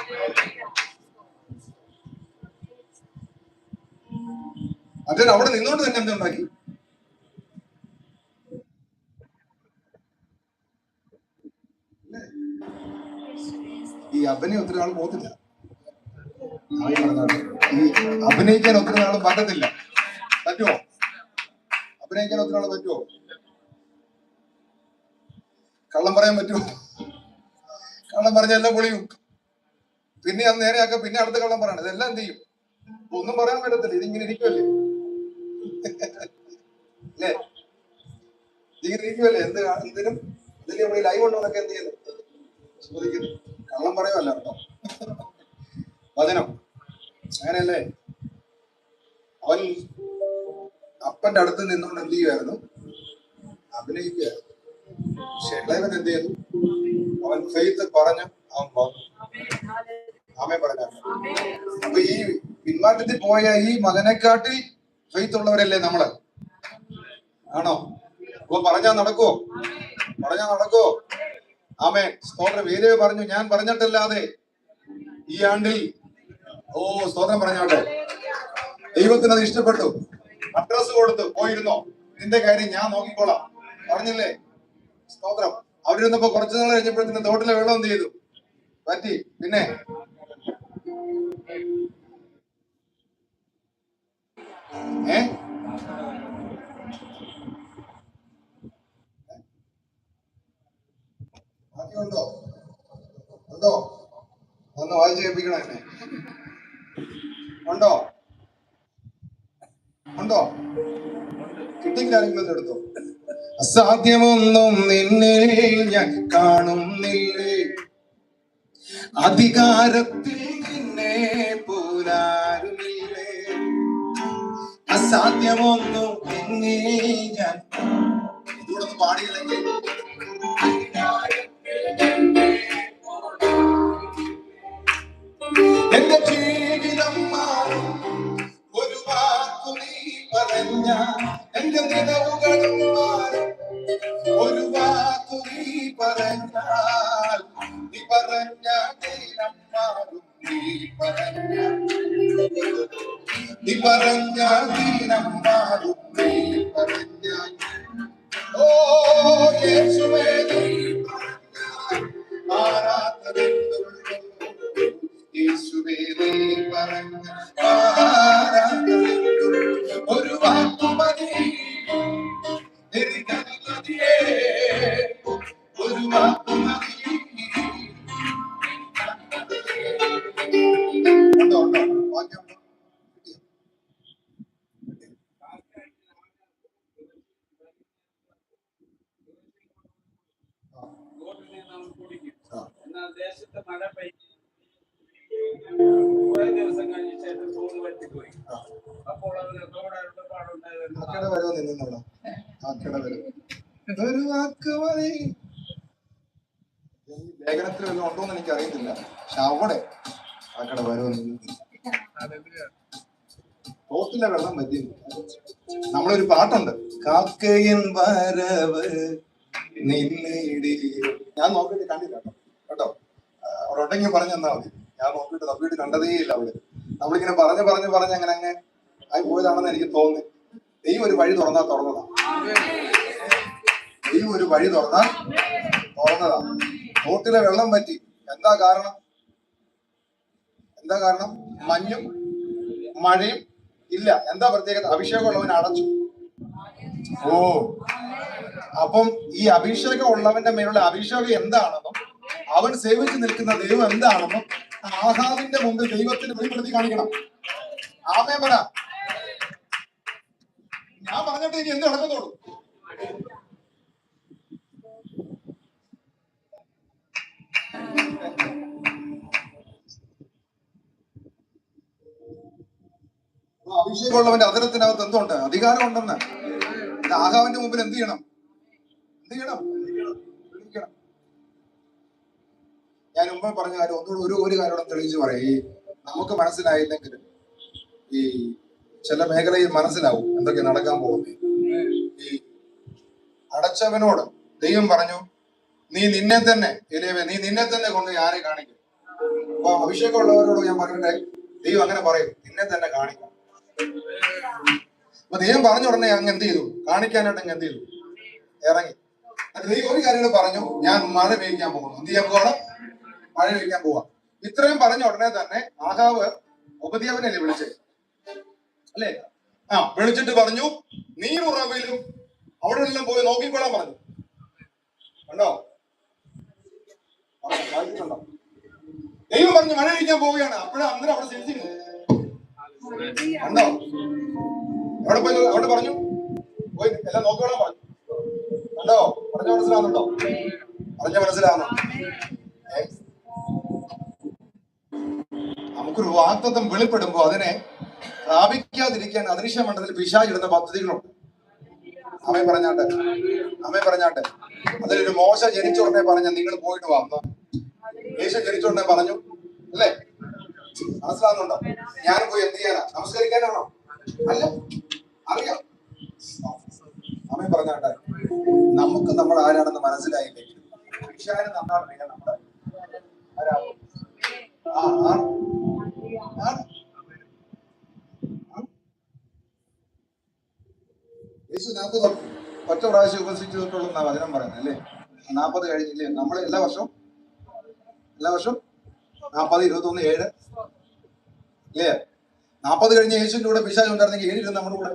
മറ്റവൻ അവിടെ നിന്നുകൊണ്ട് തന്നെ എന്തുണ്ടാക്കി? ഈ അഭിനയം ഒത്തിരി നാൾ പോകത്തില്ല. ഈ അഭിനയിക്കാൻ ഒത്തിരി നാൾ പറ്റത്തില്ല. പറ്റുമോ? അഭിനയിക്കാൻ ഒത്തിരി നാൾ പറ്റുമോ? കള്ളം പറയാൻ പറ്റുമോ? കള്ളം പറഞ്ഞ എല്ലാം പൊളിയും. പിന്നെ അത് നേരെയാക്കാം. പിന്നെ അടുത്ത കള്ളം പറയണം. ഇതെല്ലാം എന്ത് ചെയ്യും? ഒന്നും പറയാൻ പറ്റത്തില്ല. ഇതിങ്ങനെ ഇരിക്കുമല്ലേ? അല്ലേ? ഇതിങ്ങനെ ഇരിക്കുമല്ലേ? എന്തിനും നമ്മൾ ലൈവ് ഉണ്ടോന്നൊക്കെ എന്ത് ചെയ്യുന്നു? ചോദിക്കുന്നു. കള്ളം പറയുമല്ല കേട്ടോ. വചനം അങ്ങനെയല്ലേ? അവൻ അപ്പന്റെ അടുത്ത് നിന്നുകൊണ്ട് എന്ത് ചെയ്യുമായിരുന്നു? അഭിനയിക്കുകയായിരുന്നു. പക്ഷെ ഇളയവൻ എന്ത് ചെയ്തു? അവൻ ഫെയ്ത്ത് പറഞ്ഞു, അവൻ വന്നു. ആമേ പറഞ്ഞു. അപ്പൊ ഈ പിന്മാറ്റത്തിൽ പോയ ഈ മകനെക്കാട്ടിൽ ഫെയ്ത്ത് ഉള്ളവരല്ലേ നമ്മള്? ആണോ? അപ്പൊ പറഞ്ഞാ നടക്കുവോ? പറഞ്ഞാ നടക്കുവോ? ആമേ. സ്തോത്രം. വേദിയെ പറഞ്ഞു, ഞാൻ പറഞ്ഞിട്ടല്ലാതെ ഈ ആണ്ടിൽ സ്തോത്രം പറഞ്ഞോട്ടെ. ദൈവത്തിന് അത് ഇഷ്ടപ്പെട്ടു. അഡ്രസ് കൊടുത്തു, പോയിരുന്നോ, നിന്റെ കാര്യം ഞാൻ നോക്കിക്കോളാം പറഞ്ഞില്ലേ? സ്തോത്രം. അവരിരുന്നപ്പോ കുറച്ചു നാൾ കഴിഞ്ഞപ്പോഴത്തേന് തോട്ടിലെ വെള്ളം എന്ത് ചെയ്തു? പറ്റി. പിന്നെ ബാക്കിയുണ്ടോ? ഉണ്ടോ? ഒന്ന് വായിച്ചു കേൾപ്പിക്കണം എന്നെ. ഉണ്ടോ? ഉണ്ടോ? കിട്ടിക്കാരെങ്കിലും എടുത്തോ. അസാധ്യമൊന്നും നിന്നിൽ ഞാൻ കാണുന്നില്ലേ, അധികാരത്തിൽ നിന്നെ പോരാരുമില്ലേ. അസാധ്യമൊന്നും നിന്നിൽ ഞാൻ ഇതോടൊന്ന് പാടിയില്ലെങ്കിൽ എന്റെ ജീവിതം മാറും. ഒരു വാക്കു നീ പറഞ്ഞ എന്റെ നിലവുകൾ മാറും. ഒരു വാക്കു നീ പറഞ്ഞാൽ, നീ പറഞ്ഞ ദിനം മാറും. നീ പറഞ്ഞ ദിനം മാറും. നീ പറഞ്ഞ യേശുവേ നീ ആരാധനയുള്ളൂ. യേശുവേ നീ പറഞ്ഞ ഒരു വാക്കു മതി. ഒരു വാക്കു മതി. ഉണ്ടോ? ഉണ്ടോ? വാക്യമുണ്ടോ? എന്നാൽ ദേശത്ത് മഴ പെയ്യും. കുറെ ദിവസം കഴിഞ്ഞ ശേഷം തോട് പറ്റിപ്പോയി. അപ്പോൾ അവന് തോട് ഒരുപാടുണ്ടായിരുന്നു. ഒരു വാക്ക് മതി. ലേഖനത്തിൽ വല്ലതും ഉണ്ടോന്ന് എനിക്ക് അറിയത്തില്ല. പക്ഷെ അവിടെ ആക്കട വരുമെന്ന് തോട്ടിലെ വെള്ളം പറ്റി. നമ്മളൊരു പാട്ടുണ്ട്, കാക്കയിൻ വരവ് നിന്നിടി. ഞാൻ നോക്കിയിട്ട് കണ്ടില്ല കേട്ടോ. അവിടെ ഉണ്ടെങ്കിൽ പറഞ്ഞു തന്നാ മതി. ഞാൻ നോക്കിയിട്ട് കണ്ടതേ ഇല്ല അവിടെ. നമ്മളിങ്ങനെ പറഞ്ഞ് അങ്ങനെ ആയി പോയതാണെന്ന് എനിക്ക് തോന്നി. ദൈവം ഒരു വഴി തുറന്നതാ. ദൈവം ഒരു വഴി തുറന്നതാ. തോട്ടിലെ വെള്ളം പറ്റി. എന്താ കാരണം? മഞ്ഞും മഴയും ഇല്ല. എന്താ പ്രത്യേകത? അഭിഷേകം ഉള്ളവൻ അടച്ചു. അപ്പം ഈ അഭിഷേകം ഉള്ളവന്റെ മേലുള്ള അഭിഷേകം എന്താണെന്നും അവൻ സേവിച്ചു നിൽക്കുന്ന ദൈവം എന്താണെന്നും ആഹാബിന്റെ മുമ്പിൽ ദൈവത്തിന് വെളിപ്പെടുത്തി കാണിക്കണം. ആമേൻ പറ. ഞാൻ പറഞ്ഞിട്ട് ഇനി എന്ത് നടക്കത്തുള്ളൂ? അഭിഷേകമുള്ളവന്റെ അതിരത്തിനകത്ത് എന്തുണ്ട്? അധികാരം ഉണ്ടെന്ന്. ആഹാബിന്റെ മുമ്പിൽ എന്ത് ചെയ്യണം? ഞാൻ മുമ്പ് പറഞ്ഞ കാര്യം ഒന്നുകൂടി ഒരു കാര്യം തെളിയിച്ച് പറയും. നമുക്ക് മനസ്സിലായില്ലെങ്കിലും ഈ ചില മേഖലയിൽ മനസ്സിലാവും എന്തൊക്കെ നടക്കാൻ പോകുന്നത്. ഈ അടച്ചു അടച്ചവനോട് ദൈവം പറഞ്ഞു, നീ നിന്നെ തന്നെ കൊണ്ട് ആരെ കാണിക്കും. അപ്പൊ അഭിഷേകമുള്ളവരോട് ഞാൻ പറയട്ടെ, ദൈവം അങ്ങനെ പറയും, നിന്നെ തന്നെ കാണിക്കാം. അപ്പൊ ദൈവം പറഞ്ഞ ഉടനെ അങ്ങ് എന്ത് ചെയ്തു? കാണിക്കാനായിട്ട് അങ്ങ് എന്ത് ചെയ്തു? ഇറങ്ങി. ദൈവം ഒരു കാര്യം പറഞ്ഞു, ഞാൻ മഴ പെയ്യിക്കാൻ പോകുന്നു. എന്ത് ചെയ്യാൻ പോവാണ്? മഴ പെയ്യിക്കാൻ പോവാ. ഇത്രയും പറഞ്ഞ ഉടനെ തന്നെ ആഹാവ് ഉപദ്യാവനല്ലേ വിളിച്ചേ, അല്ലേ? വിളിച്ചിട്ട് പറഞ്ഞു, നീരുറവിലും അവിടെ എല്ലാം പോയി നോക്കിക്കൊള്ളാൻ പറഞ്ഞു. കണ്ടോ? വായിച്ചിട്ടുണ്ടോ? ദൈവം പറഞ്ഞു മഴ പെയ്യിക്കാൻ പോവുകയാണ്. അപ്പോഴും അന്നേരം അവിടെ സെൻസിങ് കണ്ടോ? അവിടെ പറഞ്ഞു പോയി എല്ലാം നോക്കിക്കൊള്ളാൻ പറഞ്ഞു. കണ്ടോ? പറഞ്ഞ മനസ്സിലാവുന്നുണ്ടോ? മനസ്സിലാവുന്നു. നമുക്കൊരു വാഗ്ദത്തം വെളിപ്പെടുമ്പോ അതിനെ പ്രാപിക്കാതിരിക്കാൻ അദൃശ്യ മണ്ഡലത്തിൽ പിശാചിടുന്ന പദ്ധതികളുണ്ട്. അമ്മ പറഞ്ഞാട്ടെ അതിലൊരു മോശ ജനിച്ച ഉടനെ പറഞ്ഞ നിങ്ങൾ പോയിട്ട് വന്നു. യേശു ജനിച്ച ഉടനെ പറഞ്ഞു, അല്ലേ? മനസ്സിലാവുന്നുണ്ടോ? ഞാനും പോയി എന്ത് ചെയ്യാനാ? നമസ്കരിക്കാനാണോ? അല്ല, അറിയാം. അമ്മ പറഞ്ഞാട്ടെ, നമുക്ക് നമ്മൾ ആരാണെന്ന് മനസ്സിലായില്ലെങ്കിൽ പിശാചിന് നന്നാറിയാം നമ്മുടെ ആരാകും. യേശു 40 ഒറ്റ പ്രാവശ്യം ഉപസിച്ചിട്ടുള്ള വചനം പറയുന്നത്, അല്ലേ? 40 കഴിഞ്ഞില്ലേ? നമ്മൾ എല്ലാ വർഷവും 40, 21, 7 അല്ലേ? 40 കഴിഞ്ഞ് യേശുവിന്റെ കൂടെ പിശാച് ഉണ്ടായിരുന്നെങ്കിൽ 7 ഇരുന്ന് നമ്മുടെ കൂടെ.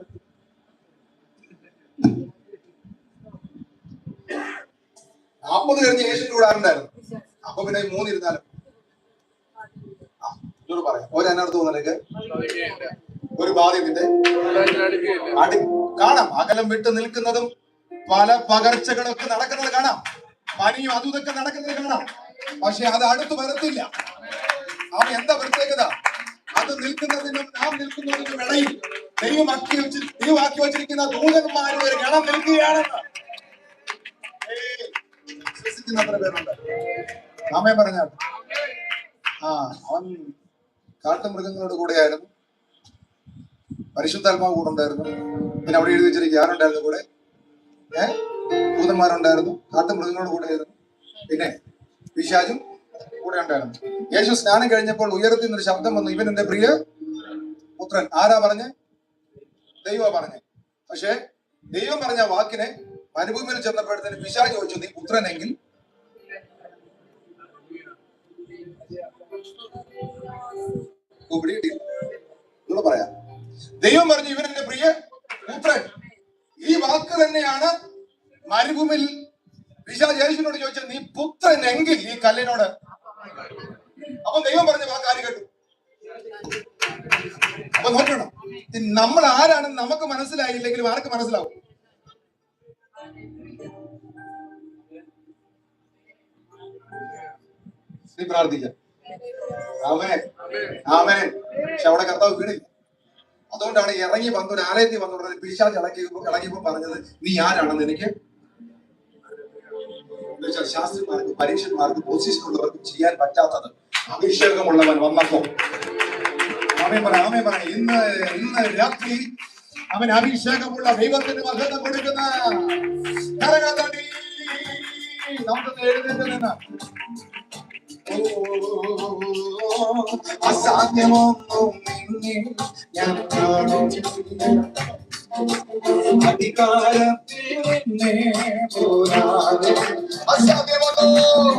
40 കഴിഞ്ഞ് യേശുവിന്റെ കൂടെ ആരുണ്ടായിരുന്നു? അപ്പൊ പിന്നെ 3 ഇരുന്നാലും പറയാം. ഒരെണ്ണടുത്ത് തോന്നലേക്ക് ഒരു ബാധ്യത്തിന്റെ കാണാം. അകലം വിട്ട് നിൽക്കുന്നതും പല പകർച്ചകളൊക്കെ നടക്കുന്നത് കാണാം. പനിയും അതും ഇതൊക്കെ നടക്കുന്നത് കാണാം. പക്ഷെ അത് അടുത്ത് വരത്തില്ല. അവൻ എന്താ പ്രത്യേകത? അത് നിൽക്കുന്നതിനും നാം നിൽക്കുന്നതിനും ഇടയിൽ ദൈവമാക്കി വച്ചിരിക്കുന്ന ദൂതന്മാരുടെ ഒരു ഗണം നിൽക്കുകയാണെന്ന് വിശ്വസിക്കുന്ന അത്ര പേരുണ്ട്. ആമേൻ പറഞ്ഞാൽ അവൻ കാട്ടുമൃഗങ്ങളുടെ കൂടെയായിരുന്നു. പരിശുദ്ധാത്മാവ് കൂടെ ഉണ്ടായിരുന്നു. പിന്നെ അവിടെ എഴുതി വെച്ചിരിക്കുക ആരുണ്ടായിരുന്നു കൂടെ? ദൂതന്മാരുണ്ടായിരുന്നു. കാട്ടുമൃഗങ്ങളുടെ കൂടെയായിരുന്നു. പിന്നെ പിശാചും കൂടെ ഉണ്ടായിരുന്നു. യേശു സ്നാനം കഴിഞ്ഞപ്പോൾ ഉയരത്തിൽ നിന്നൊരു ശബ്ദം വന്നു, ഇവൻ എന്റെ പ്രിയ പുത്രൻ. ആരാ പറഞ്ഞേ? ദൈവം പറഞ്ഞേ. പക്ഷെ ദൈവം പറഞ്ഞ വാക്കിനെ മരുഭൂമിയിൽ ചെന്നപ്പോഴത്തേന് പിശാച് ചോദിച്ചു, നീ പുത്രനെങ്കിൽ പറയാം. ദൈവം പറഞ്ഞു ഇവൻ എന്റെ പ്രിയ പുത്രൻ. ഈ വാക്ക് തന്നെയാണ് മരുഭൂമിയിൽ പിശാച് യേശുവിനോട് ചോദിച്ചത്, നീ പുത്രനെങ്കിൽ ഈ കല്ലിനോട്. അപ്പൊ ദൈവം പറഞ്ഞ വാക്ക് ആര് കേട്ടു? അപ്പൊ നോക്കണം, നമ്മൾ ആരാണെന്ന് നമുക്ക് മനസ്സിലായില്ലെങ്കിലും ആർക്ക് മനസ്സിലാവും? നീ പ്രാർത്ഥിക്കാം. ആമേൻ, ആമേൻ. പക്ഷെ അവിടെ കർത്താവ് വീണില്ല. അതുകൊണ്ടാണ് ഇറങ്ങി വന്ന ഒരു ആലയത്തിൽ വന്നുകൊണ്ട് പിശാച് ഇളകിയപ്പോ പറഞ്ഞത്, നീ ആരാണെന്ന് എനിക്ക്. ശാസ്ത്രിമാർക്ക്, പരീക്ഷന്മാർക്ക്, പൊസിഷനുള്ളവർക്കും ചെയ്യാൻ പറ്റാത്തത് അഭിഷേകമുള്ളവൻ വന്നപ്പോ ആമേൻ പറ. ഇന്ന് രാത്രി അവൻ അഭിഷേകമുള്ള ദൈവത്തിന് മഹത്വം കൊടുക്കുന്ന നമുക്ക് എഴുന്നേറ്റ് നിന്ന് അസാധ്യമൊന്നും ഞാൻ അധികാരത്തിൽ അസാധ്യമൊന്നും